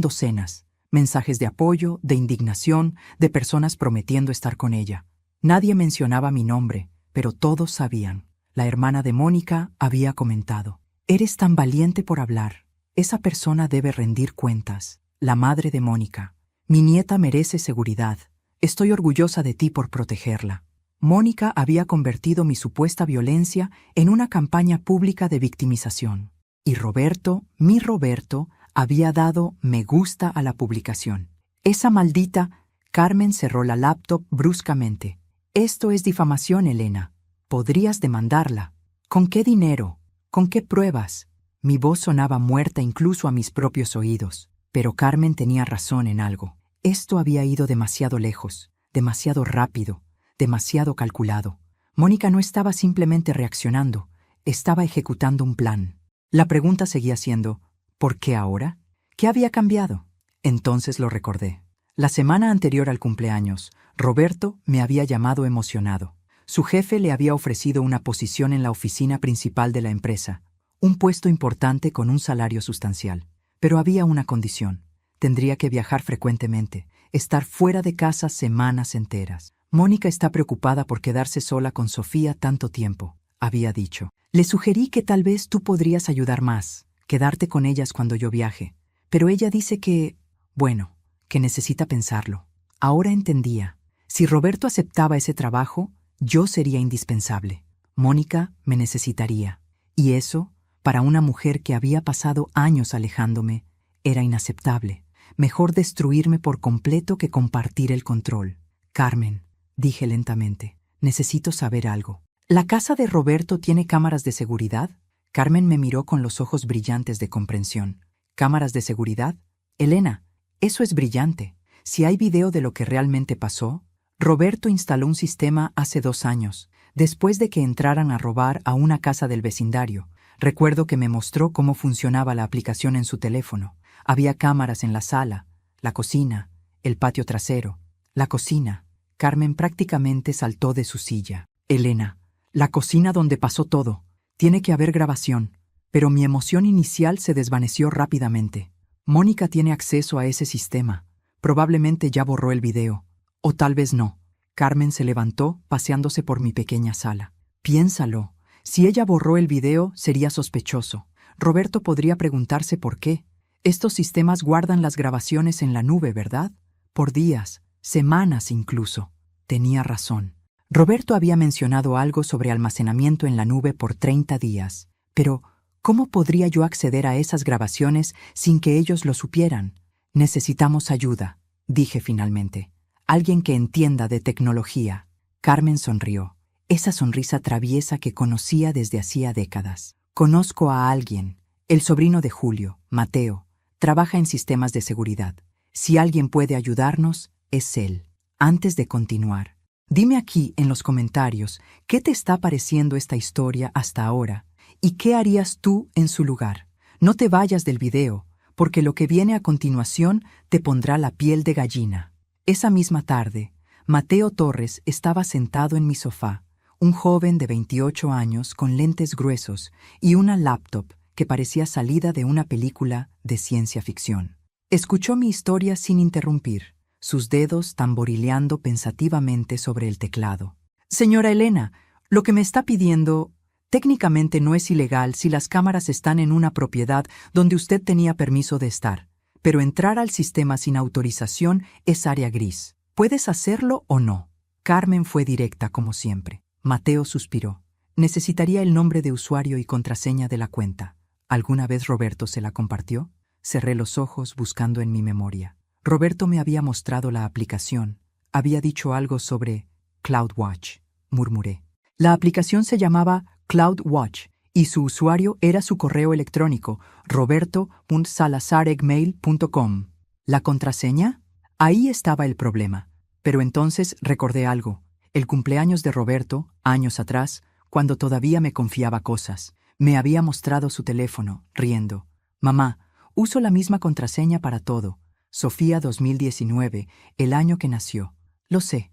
docenas. Mensajes de apoyo, de indignación, de personas prometiendo estar con ella. Nadie mencionaba mi nombre, pero todos sabían. La hermana de Mónica había comentado: «Eres tan valiente por hablar. Esa persona debe rendir cuentas». La madre de Mónica: «Mi nieta merece seguridad. Estoy orgullosa de ti por protegerla». Mónica había convertido mi supuesta violencia en una campaña pública de victimización. Y Roberto, mi Roberto, había dado me gusta a la publicación. Esa maldita... Carmen cerró la laptop bruscamente. «Esto es difamación, Elena. Podrías demandarla. ¿Con qué dinero? ¿Con qué pruebas?» Mi voz sonaba muerta incluso a mis propios oídos. Pero Carmen tenía razón en algo. Esto había ido demasiado lejos, demasiado rápido, demasiado calculado. Mónica no estaba simplemente reaccionando, estaba ejecutando un plan. La pregunta seguía siendo: ¿por qué ahora? ¿Qué había cambiado? Entonces lo recordé. La semana anterior al cumpleaños, Roberto me había llamado emocionado. Su jefe le había ofrecido una posición en la oficina principal de la empresa, un puesto importante con un salario sustancial. Pero había una condición: tendría que viajar frecuentemente, estar fuera de casa semanas enteras. Mónica está preocupada por quedarse sola con Sofía tanto tiempo, había dicho. Le sugerí que tal vez tú podrías ayudar más, quedarte con ellas cuando yo viaje. Pero ella dice que, bueno, que necesita pensarlo. Ahora entendía. Si Roberto aceptaba ese trabajo, yo sería indispensable. Mónica me necesitaría. Y eso, para una mujer que había pasado años alejándome, era inaceptable. Mejor destruirme por completo que compartir el control. Carmen, dije lentamente, necesito saber algo. ¿La casa de Roberto tiene cámaras de seguridad? Carmen me miró con los ojos brillantes de comprensión. ¿Cámaras de seguridad? Elena, eso es brillante. Si hay video de lo que realmente pasó, Roberto instaló un sistema hace 2 años, después de que entraran a robar a una casa del vecindario. Recuerdo que me mostró cómo funcionaba la aplicación en su teléfono. Había cámaras en la sala, la cocina, el patio trasero. La cocina. Carmen prácticamente saltó de su silla. Elena, la cocina donde pasó todo. Tiene que haber grabación. Pero mi emoción inicial se desvaneció rápidamente. Mónica tiene acceso a ese sistema. Probablemente ya borró el video. O tal vez no. Carmen se levantó, paseándose por mi pequeña sala. Piénsalo. Si ella borró el video, sería sospechoso. Roberto podría preguntarse por qué. Estos sistemas guardan las grabaciones en la nube, ¿verdad? Por días, semanas incluso. Tenía razón. Roberto había mencionado algo sobre almacenamiento en la nube por 30 días. Pero, ¿cómo podría yo acceder a esas grabaciones sin que ellos lo supieran? Necesitamos ayuda, dije finalmente. Alguien que entienda de tecnología. Carmen sonrió. Esa sonrisa traviesa que conocía desde hacía décadas. Conozco a alguien, el sobrino de Julio, Mateo. Trabaja en sistemas de seguridad. Si alguien puede ayudarnos, es él. Antes de continuar, dime aquí en los comentarios qué te está pareciendo esta historia hasta ahora y qué harías tú en su lugar. No te vayas del video, porque lo que viene a continuación te pondrá la piel de gallina. Esa misma tarde, Mateo Torres estaba sentado en mi sofá, un joven de 28 años con lentes gruesos y una laptop que parecía salida de una película de ciencia ficción. Escuchó mi historia sin interrumpir, sus dedos tamborileando pensativamente sobre el teclado. Señora Elena, lo que me está pidiendo técnicamente no es ilegal si las cámaras están en una propiedad donde usted tenía permiso de estar, pero entrar al sistema sin autorización es área gris. ¿Puedes hacerlo o no? Carmen fue directa como siempre. Mateo suspiró. Necesitaría el nombre de usuario y contraseña de la cuenta. ¿Alguna vez Roberto se la compartió? Cerré los ojos buscando en mi memoria. Roberto me había mostrado la aplicación. Había dicho algo sobre CloudWatch, murmuré. La aplicación se llamaba CloudWatch y su usuario era su correo electrónico, roberto.salazar@gmail.com. ¿La contraseña? Ahí estaba el problema. Pero entonces recordé algo. El cumpleaños de Roberto, años atrás, cuando todavía me confiaba cosas. Me había mostrado su teléfono, riendo. Mamá, uso la misma contraseña para todo. Sofía 2019, el año que nació. Lo sé,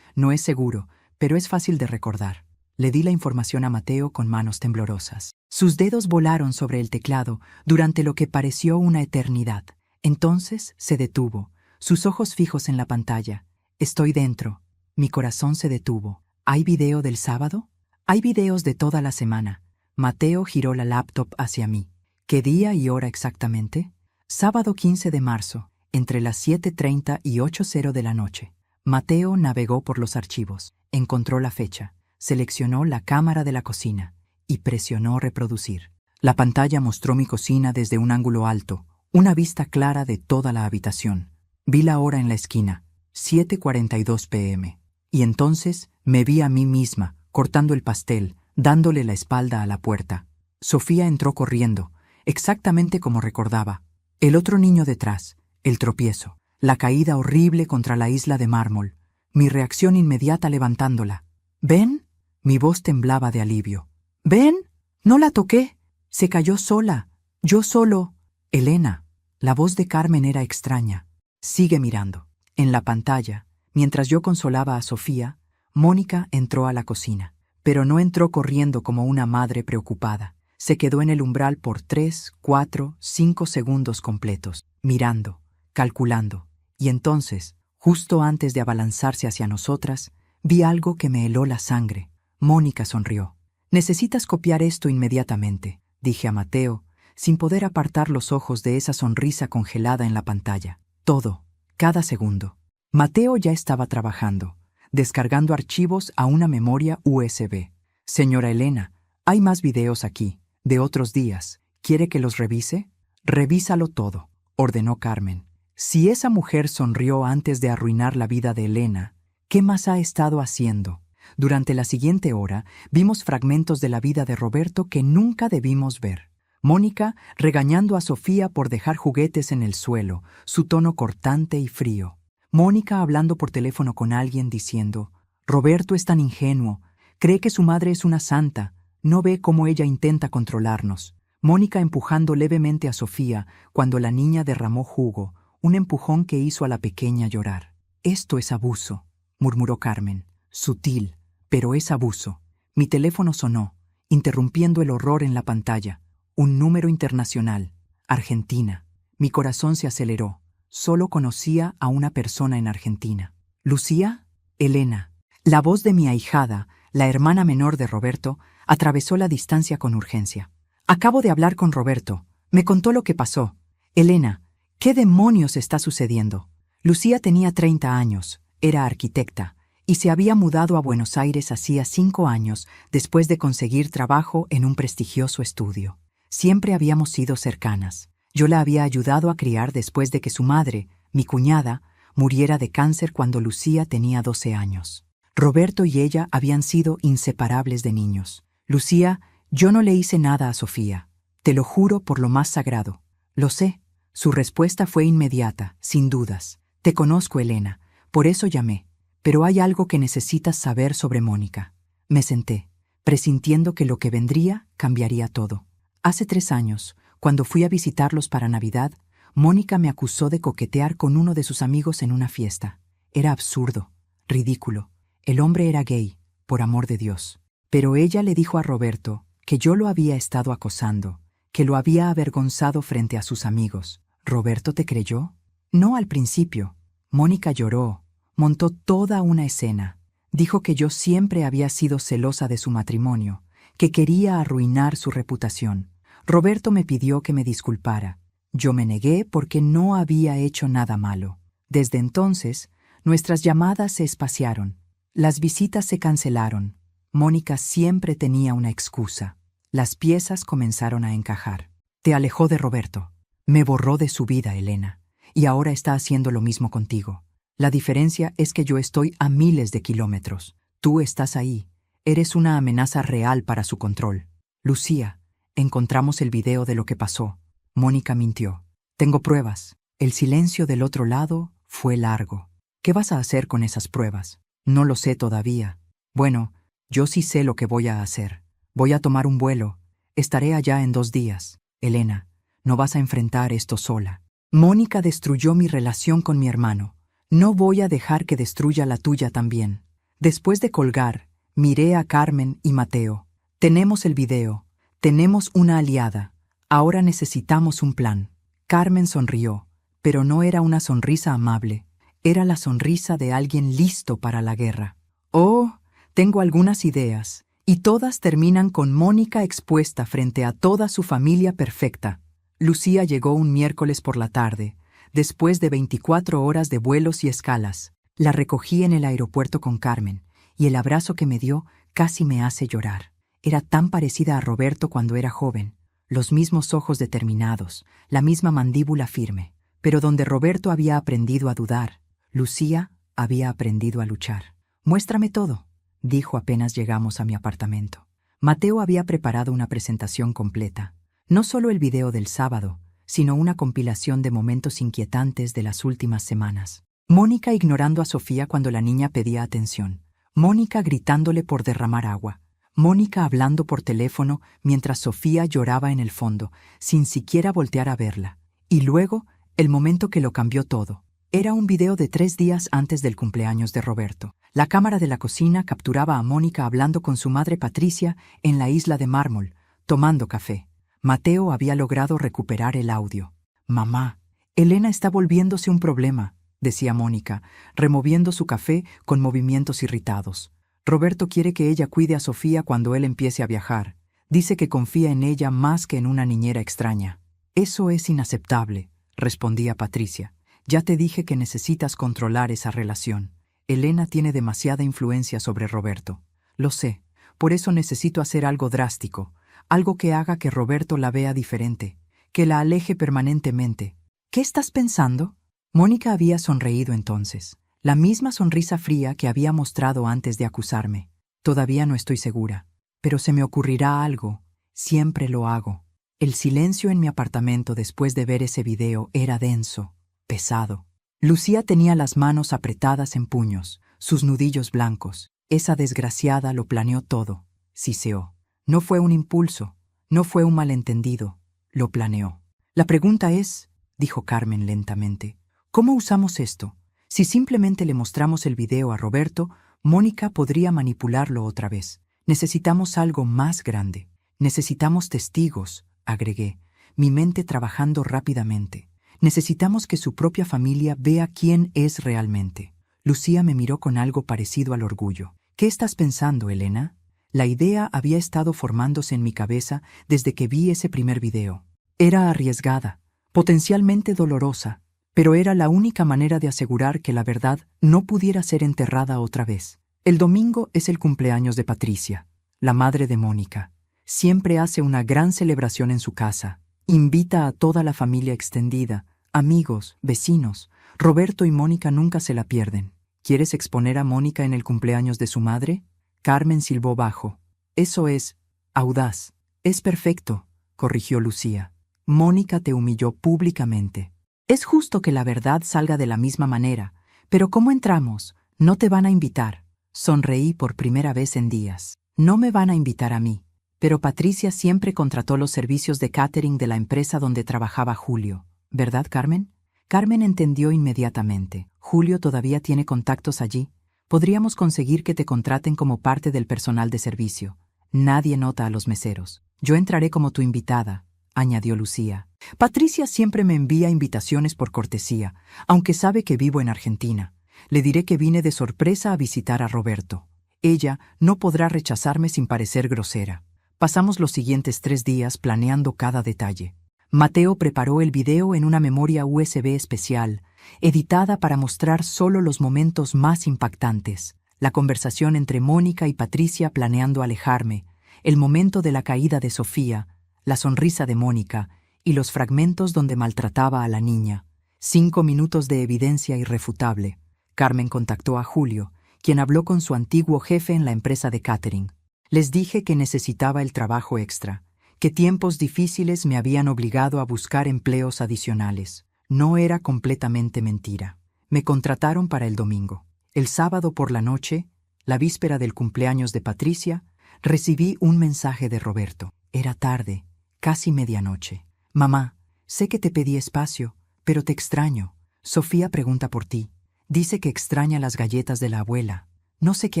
no es seguro, pero es fácil de recordar. Le di la información a Mateo con manos temblorosas. Sus dedos volaron sobre el teclado durante lo que pareció una eternidad. Entonces se detuvo, sus ojos fijos en la pantalla. Estoy dentro. Mi corazón se detuvo. ¿Hay video del sábado? Hay videos de toda la semana. Mateo giró la laptop hacia mí. ¿Qué día y hora exactamente? Sábado 15 de marzo, entre las 7:30 y 8:00 de la noche. Mateo navegó por los archivos, encontró la fecha, seleccionó la cámara de la cocina y presionó reproducir. La pantalla mostró mi cocina desde un ángulo alto, una vista clara de toda la habitación. Vi la hora en la esquina, 7:42 p.m. Y entonces me vi a mí misma, cortando el pastel, dándole la espalda a la puerta. Sofía entró corriendo, exactamente como recordaba. El otro niño detrás, el tropiezo, la caída horrible contra la isla de mármol, mi reacción inmediata levantándola. ¿Ven? Mi voz temblaba de alivio. ¿Ven? No la toqué. Se cayó sola. Yo solo. Elena. La voz de Carmen era extraña. Sigue mirando. En la pantalla, mientras yo consolaba a Sofía, Mónica entró a la cocina, pero no entró corriendo como una madre preocupada. Se quedó en el umbral por 3, 4, 5 segundos completos, mirando, calculando, y entonces, justo antes de abalanzarse hacia nosotras, vi algo que me heló la sangre. Mónica sonrió. «Necesitas copiar esto inmediatamente», dije a Mateo, sin poder apartar los ojos de esa sonrisa congelada en la pantalla. Todo, cada segundo. Mateo ya estaba trabajando, descargando archivos a una memoria USB. «Señora Elena, hay más videos aquí, de otros días. ¿Quiere que los revise?» «Revísalo todo», ordenó Carmen. Si esa mujer sonrió antes de arruinar la vida de Elena, ¿qué más ha estado haciendo? Durante la siguiente hora, vimos fragmentos de la vida de Roberto que nunca debimos ver. Mónica regañando a Sofía por dejar juguetes en el suelo, su tono cortante y frío. Mónica hablando por teléfono con alguien diciendo, «Roberto es tan ingenuo, cree que su madre es una santa, no ve cómo ella intenta controlarnos». Mónica empujando levemente a Sofía cuando la niña derramó jugo, un empujón que hizo a la pequeña llorar. «Esto es abuso». murmuró Carmen. Sutil, pero es abuso. Mi teléfono sonó, interrumpiendo el horror en la pantalla. Un número internacional. Argentina. Mi corazón se aceleró. Solo conocía a una persona en Argentina. ¿Lucía? Elena. La voz de mi ahijada, la hermana menor de Roberto, atravesó la distancia con urgencia. Acabo de hablar con Roberto. Me contó lo que pasó. Elena, ¿qué demonios está sucediendo? Lucía tenía 30 años, era arquitecta, y se había mudado a Buenos Aires hacía 5 años después de conseguir trabajo en un prestigioso estudio. Siempre habíamos sido cercanas. Yo la había ayudado a criar después de que su madre, mi cuñada, muriera de cáncer cuando Lucía tenía 12 años. Roberto y ella habían sido inseparables de niños. Lucía, yo no le hice nada a Sofía. Te lo juro por lo más sagrado. Lo sé. Su respuesta fue inmediata, sin dudas. Te conozco, Elena. Por eso llamé. Pero hay algo que necesitas saber sobre Mónica. Me senté, presintiendo que lo que vendría cambiaría todo. Hace 3 años, cuando fui a visitarlos para Navidad, Mónica me acusó de coquetear con uno de sus amigos en una fiesta. Era absurdo, ridículo. El hombre era gay, por amor de Dios. Pero ella le dijo a Roberto que yo lo había estado acosando, que lo había avergonzado frente a sus amigos. ¿Roberto te creyó? No al principio. Mónica lloró, montó toda una escena. Dijo que yo siempre había sido celosa de su matrimonio, que quería arruinar su reputación. Roberto me pidió que me disculpara. Yo me negué porque no había hecho nada malo. Desde entonces, nuestras llamadas se espaciaron. Las visitas se cancelaron. Mónica siempre tenía una excusa. Las piezas comenzaron a encajar. Te alejó de Roberto. Me borró de su vida, Elena. Y ahora está haciendo lo mismo contigo. La diferencia es que yo estoy a miles de kilómetros. Tú estás ahí. Eres una amenaza real para su control. Lucía, encontramos el video de lo que pasó. Mónica mintió. Tengo pruebas. El silencio del otro lado fue largo. ¿Qué vas a hacer con esas pruebas? No lo sé todavía. Bueno, yo sí sé lo que voy a hacer. Voy a tomar un vuelo. Estaré allá en 2 días. Elena, no vas a enfrentar esto sola. Mónica destruyó mi relación con mi hermano. No voy a dejar que destruya la tuya también. Después de colgar, miré a Carmen y Mateo. Tenemos el video. Tenemos una aliada. Ahora necesitamos un plan. Carmen sonrió, pero no era una sonrisa amable. Era la sonrisa de alguien listo para la guerra. Oh, tengo algunas ideas, y todas terminan con Mónica expuesta frente a toda su familia perfecta. Lucía llegó un miércoles por la tarde, después de 24 horas de vuelos y escalas. La recogí en el aeropuerto con Carmen, y el abrazo que me dio casi me hace llorar. Era tan parecida a Roberto cuando era joven. Los mismos ojos determinados, la misma mandíbula firme. Pero donde Roberto había aprendido a dudar, Lucía había aprendido a luchar. «Muéstrame todo», dijo apenas llegamos a mi apartamento. Mateo había preparado una presentación completa. No solo el video del sábado, sino una compilación de momentos inquietantes de las últimas semanas. Mónica ignorando a Sofía cuando la niña pedía atención. Mónica gritándole por derramar agua. Mónica hablando por teléfono mientras Sofía lloraba en el fondo, sin siquiera voltear a verla. Y luego, el momento que lo cambió todo. Era un video de 3 días antes del cumpleaños de Roberto. La cámara de la cocina capturaba a Mónica hablando con su madre Patricia en la isla de mármol, tomando café. Mateo había logrado recuperar el audio. «Mamá, Elena está volviéndose un problema», decía Mónica, removiendo su café con movimientos irritados. «Roberto quiere que ella cuide a Sofía cuando él empiece a viajar. Dice que confía en ella más que en una niñera extraña». «Eso es inaceptable», respondía Patricia. «Ya te dije que necesitas controlar esa relación. Elena tiene demasiada influencia sobre Roberto. Lo sé, por eso necesito hacer algo drástico, algo que haga que Roberto la vea diferente, que la aleje permanentemente». «¿Qué estás pensando?» Mónica había sonreído entonces, la misma sonrisa fría que había mostrado antes de acusarme. «Todavía no estoy segura, pero se me ocurrirá algo. Siempre lo hago». El silencio en mi apartamento después de ver ese video era denso, pesado. Lucía tenía las manos apretadas en puños, sus nudillos blancos. Esa desgraciada lo planeó todo, siseó. No fue un impulso, no fue un malentendido, lo planeó. «La pregunta es», dijo Carmen lentamente, «¿cómo usamos esto? Si simplemente le mostramos el video a Roberto, Mónica podría manipularlo otra vez. Necesitamos algo más grande. Necesitamos testigos, agregué, mi mente trabajando rápidamente. Necesitamos que su propia familia vea quién es realmente. Lucía me miró con algo parecido al orgullo. ¿Qué estás pensando, Elena? La idea había estado formándose en mi cabeza desde que vi ese primer video. Era arriesgada, potencialmente dolorosa, pero era la única manera de asegurar que la verdad no pudiera ser enterrada otra vez. El domingo es el cumpleaños de Patricia, la madre de Mónica. Siempre hace una gran celebración en su casa. Invita a toda la familia extendida, amigos, vecinos. Roberto y Mónica nunca se la pierden. ¿Quieres exponer a Mónica en el cumpleaños de su madre? Carmen silbó bajo. Eso es audaz. Es perfecto, corrigió Lucía. Mónica te humilló públicamente. Es justo que la verdad salga de la misma manera, pero ¿cómo entramos? No te van a invitar. Sonreí por primera vez en días. No me van a invitar a mí. Pero Patricia siempre contrató los servicios de catering de la empresa donde trabajaba Julio. ¿Verdad, Carmen? Carmen entendió inmediatamente. Julio todavía tiene contactos allí. Podríamos conseguir que te contraten como parte del personal de servicio. Nadie nota a los meseros. Yo entraré como tu invitada, añadió Lucía. Patricia siempre me envía invitaciones por cortesía, aunque sabe que vivo en Argentina. Le diré que vine de sorpresa a visitar a Roberto. Ella no podrá rechazarme sin parecer grosera. Pasamos los siguientes 3 días planeando cada detalle. Mateo preparó el video en una memoria USB especial, editada para mostrar solo los momentos más impactantes. La conversación entre Mónica y Patricia planeando alejarme, el momento de la caída de Sofía, la sonrisa de Mónica y los fragmentos donde maltrataba a la niña. 5 minutos de evidencia irrefutable. Carmen contactó a Julio, quien habló con su antiguo jefe en la empresa de catering. Les dije que necesitaba el trabajo extra, que tiempos difíciles me habían obligado a buscar empleos adicionales. No era completamente mentira. Me contrataron para el domingo. El sábado por la noche, la víspera del cumpleaños de Patricia, recibí un mensaje de Roberto. Era tarde, casi medianoche. Mamá, sé que te pedí espacio, pero te extraño. Sofía pregunta por ti. Dice que extraña las galletas de la abuela. No sé qué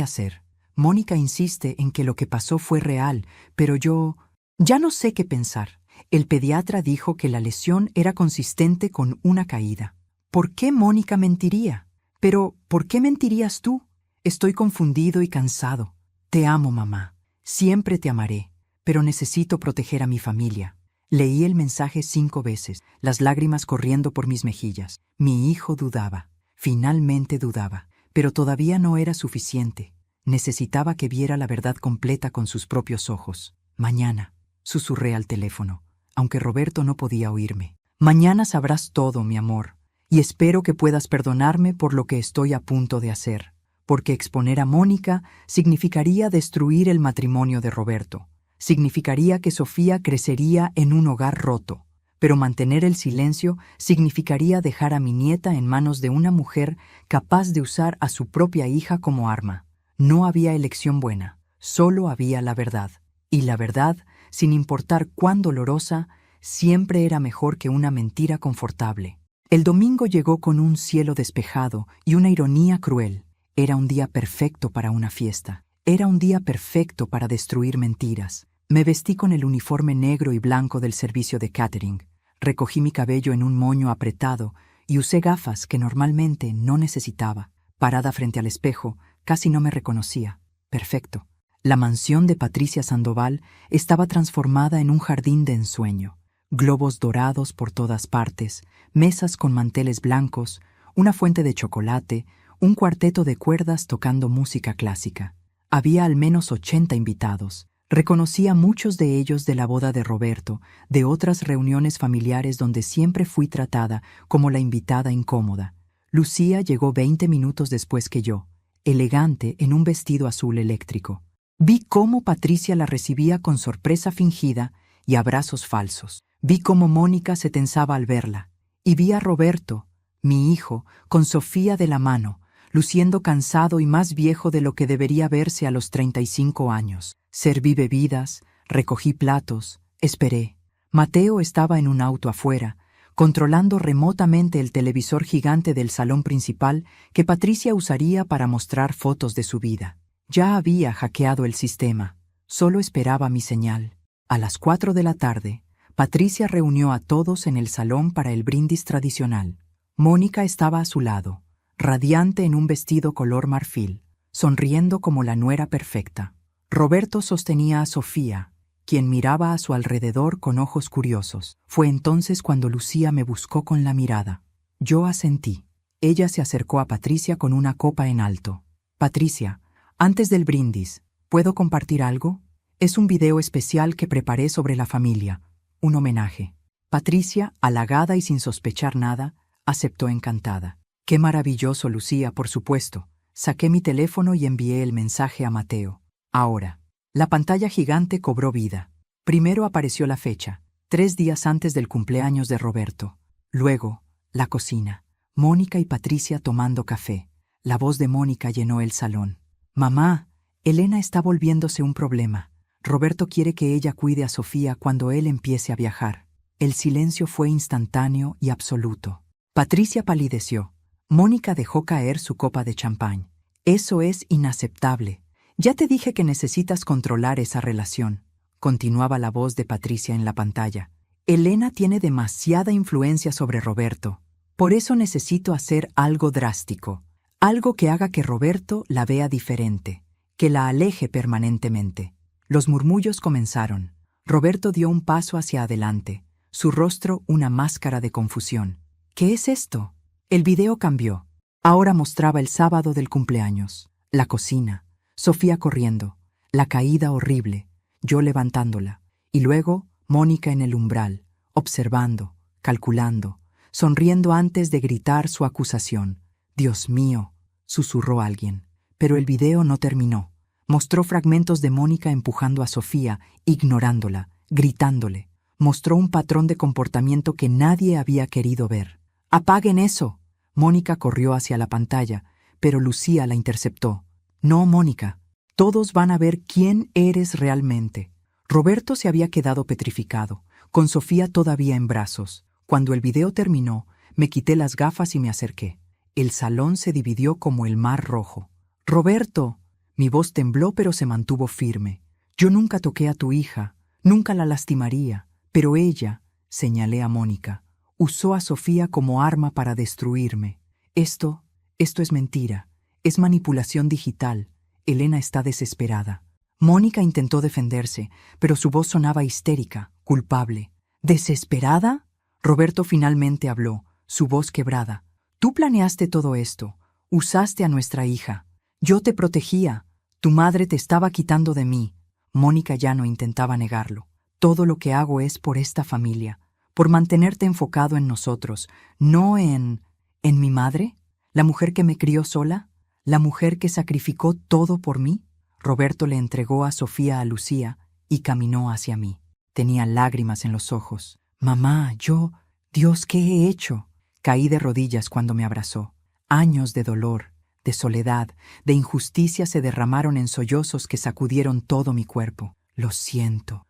hacer. Mónica insiste en que lo que pasó fue real, pero yo ya no sé qué pensar. El pediatra dijo que la lesión era consistente con una caída. ¿Por qué Mónica mentiría? Pero, ¿por qué mentirías tú? Estoy confundido y cansado. Te amo, mamá. Siempre te amaré, pero necesito proteger a mi familia. Leí el mensaje 5 veces, las lágrimas corriendo por mis mejillas. Mi hijo dudaba. Finalmente dudaba, pero todavía no era suficiente. Necesitaba que viera la verdad completa con sus propios ojos. Mañana, susurré al teléfono, aunque Roberto no podía oírme. Mañana sabrás todo, mi amor, y espero que puedas perdonarme por lo que estoy a punto de hacer, porque exponer a Mónica significaría destruir el matrimonio de Roberto. Significaría que Sofía crecería en un hogar roto, pero mantener el silencio significaría dejar a mi nieta en manos de una mujer capaz de usar a su propia hija como arma. No había elección buena, solo había la verdad. Y la verdad, sin importar cuán dolorosa, siempre era mejor que una mentira confortable. El domingo llegó con un cielo despejado y una ironía cruel. Era un día perfecto para una fiesta. Era un día perfecto para destruir mentiras. Me vestí con el uniforme negro y blanco del servicio de catering. Recogí mi cabello en un moño apretado y usé gafas que normalmente no necesitaba. Parada frente al espejo, casi no me reconocía. Perfecto. La mansión de Patricia Sandoval estaba transformada en un jardín de ensueño. Globos dorados por todas partes, mesas con manteles blancos, una fuente de chocolate, un cuarteto de cuerdas tocando música clásica. Había al menos 80 invitados. Reconocí a muchos de ellos de la boda de Roberto, de otras reuniones familiares donde siempre fui tratada como la invitada incómoda. Lucía llegó 20 minutos después que yo, elegante en un vestido azul eléctrico. Vi cómo Patricia la recibía con sorpresa fingida y abrazos falsos. Vi cómo Mónica se tensaba al verla. Y vi a Roberto, mi hijo, con Sofía de la mano, luciendo cansado y más viejo de lo que debería verse a los 35 años. Serví bebidas, recogí platos, esperé. Mateo estaba en un auto afuera, controlando remotamente el televisor gigante del salón principal que Patricia usaría para mostrar fotos de su vida. Ya había hackeado el sistema, solo esperaba mi señal. A las 4 de la tarde, Patricia reunió a todos en el salón para el brindis tradicional. Mónica estaba a su lado, radiante en un vestido color marfil, sonriendo como la nuera perfecta. Roberto sostenía a Sofía, quien miraba a su alrededor con ojos curiosos. Fue entonces cuando Lucía me buscó con la mirada. Yo asentí. Ella se acercó a Patricia con una copa en alto. Patricia, antes del brindis, ¿puedo compartir algo? Es un video especial que preparé sobre la familia, un homenaje. Patricia, halagada y sin sospechar nada, aceptó encantada. Qué maravilloso, Lucía, por supuesto. Saqué mi teléfono y envié el mensaje a Mateo. Ahora, la pantalla gigante cobró vida. Primero apareció la fecha, 3 días antes del cumpleaños de Roberto. Luego, la cocina. Mónica y Patricia tomando café. La voz de Mónica llenó el salón. Mamá, Elena está volviéndose un problema. Roberto quiere que ella cuide a Sofía cuando él empiece a viajar. El silencio fue instantáneo y absoluto. Patricia palideció. Mónica dejó caer su copa de champán. Eso es inaceptable. Ya te dije que necesitas controlar esa relación, continuaba la voz de Patricia en la pantalla. Elena tiene demasiada influencia sobre Roberto. Por eso necesito hacer algo drástico, algo que haga que Roberto la vea diferente, que la aleje permanentemente. Los murmullos comenzaron. Roberto dio un paso hacia adelante, su rostro una máscara de confusión. ¿Qué es esto? El video cambió. Ahora mostraba el sábado del cumpleaños, la cocina, Sofía corriendo, la caída horrible, yo levantándola, y luego Mónica en el umbral, observando, calculando, sonriendo antes de gritar su acusación. Dios mío, susurró alguien. Pero el video no terminó. Mostró fragmentos de Mónica empujando a Sofía, ignorándola, gritándole. Mostró un patrón de comportamiento que nadie había querido ver. ¡Apaguen eso! Mónica corrió hacia la pantalla, pero Lucía la interceptó. No, Mónica, todos van a ver quién eres realmente. Roberto se había quedado petrificado, con Sofía todavía en brazos. Cuando el video terminó, me quité las gafas y me acerqué. El salón se dividió como el mar rojo. ¡Roberto! Mi voz tembló pero se mantuvo firme. Yo nunca toqué a tu hija, nunca la lastimaría, pero ella, señalé a Mónica, usó a Sofía como arma para destruirme. Esto es mentira. Es manipulación digital. Elena está desesperada. Mónica intentó defenderse, pero su voz sonaba histérica, culpable. ¿Desesperada? Roberto finalmente habló, su voz quebrada. Tú planeaste todo esto. Usaste a nuestra hija. Yo te protegía. Tu madre te estaba quitando de mí. Mónica ya no intentaba negarlo. Todo lo que hago es por esta familia, por mantenerte enfocado en nosotros, no en mi madre, la mujer que me crió sola. ¿La mujer que sacrificó todo por mí? Roberto le entregó a Sofía a Lucía y caminó hacia mí. Tenía lágrimas en los ojos. Mamá, Dios, ¿qué he hecho? Caí de rodillas cuando me abrazó. Años de dolor, de soledad, de injusticia se derramaron en sollozos que sacudieron todo mi cuerpo. Lo siento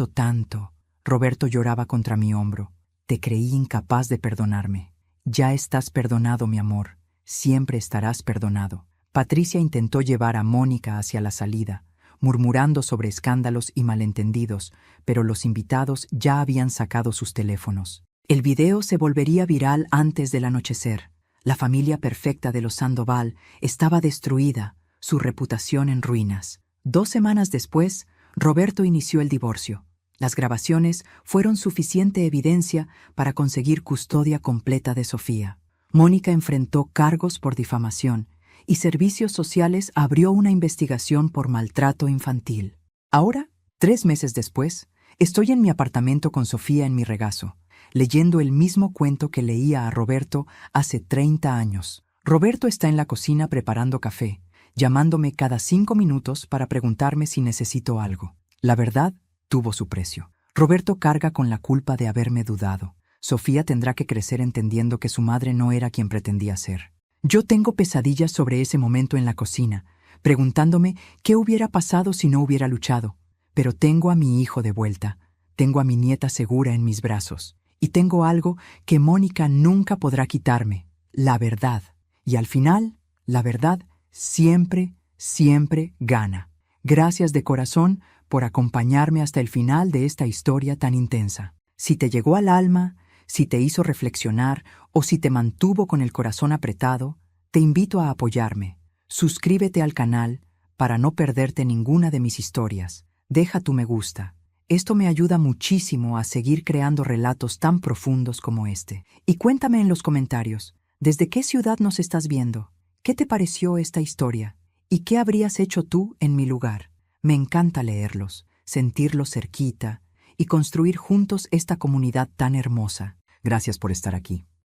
tanto. Roberto lloraba contra mi hombro. Te creí incapaz de perdonarme. Ya estás perdonado, mi amor. Siempre estarás perdonado. Patricia intentó llevar a Mónica hacia la salida, murmurando sobre escándalos y malentendidos, pero los invitados ya habían sacado sus teléfonos. El video se volvería viral antes del anochecer. La familia perfecta de los Sandoval estaba destruida, su reputación en ruinas. 2 semanas después, Roberto inició el divorcio. Las grabaciones fueron suficiente evidencia para conseguir custodia completa de Sofía. Mónica enfrentó cargos por difamación y Servicios Sociales abrió una investigación por maltrato infantil. Ahora, 3 meses después, estoy en mi apartamento con Sofía en mi regazo, leyendo el mismo cuento que leía a Roberto hace 30 años. Roberto está en la cocina preparando café, llamándome cada 5 minutos para preguntarme si necesito algo. La verdad tuvo su precio. Roberto carga con la culpa de haberme dudado. Sofía tendrá que crecer entendiendo que su madre no era quien pretendía ser. Yo tengo pesadillas sobre ese momento en la cocina, preguntándome qué hubiera pasado si no hubiera luchado. Pero tengo a mi hijo de vuelta, tengo a mi nieta segura en mis brazos, Y tengo algo que Mónica nunca podrá quitarme, la verdad. Y al final, la verdad siempre, siempre gana. Gracias de corazón por acompañarme hasta el final de esta historia tan intensa. Si te llegó al alma, si te hizo reflexionar o si te mantuvo con el corazón apretado, te invito a apoyarme. Suscríbete al canal para no perderte ninguna de mis historias. Deja tu me gusta. Esto me ayuda muchísimo a seguir creando relatos tan profundos como este. Y cuéntame en los comentarios, ¿desde qué ciudad nos estás viendo? ¿Qué te pareció esta historia? ¿Y qué habrías hecho tú en mi lugar? Me encanta leerlos, sentirlos cerquita y construir juntos esta comunidad tan hermosa. Gracias por estar aquí.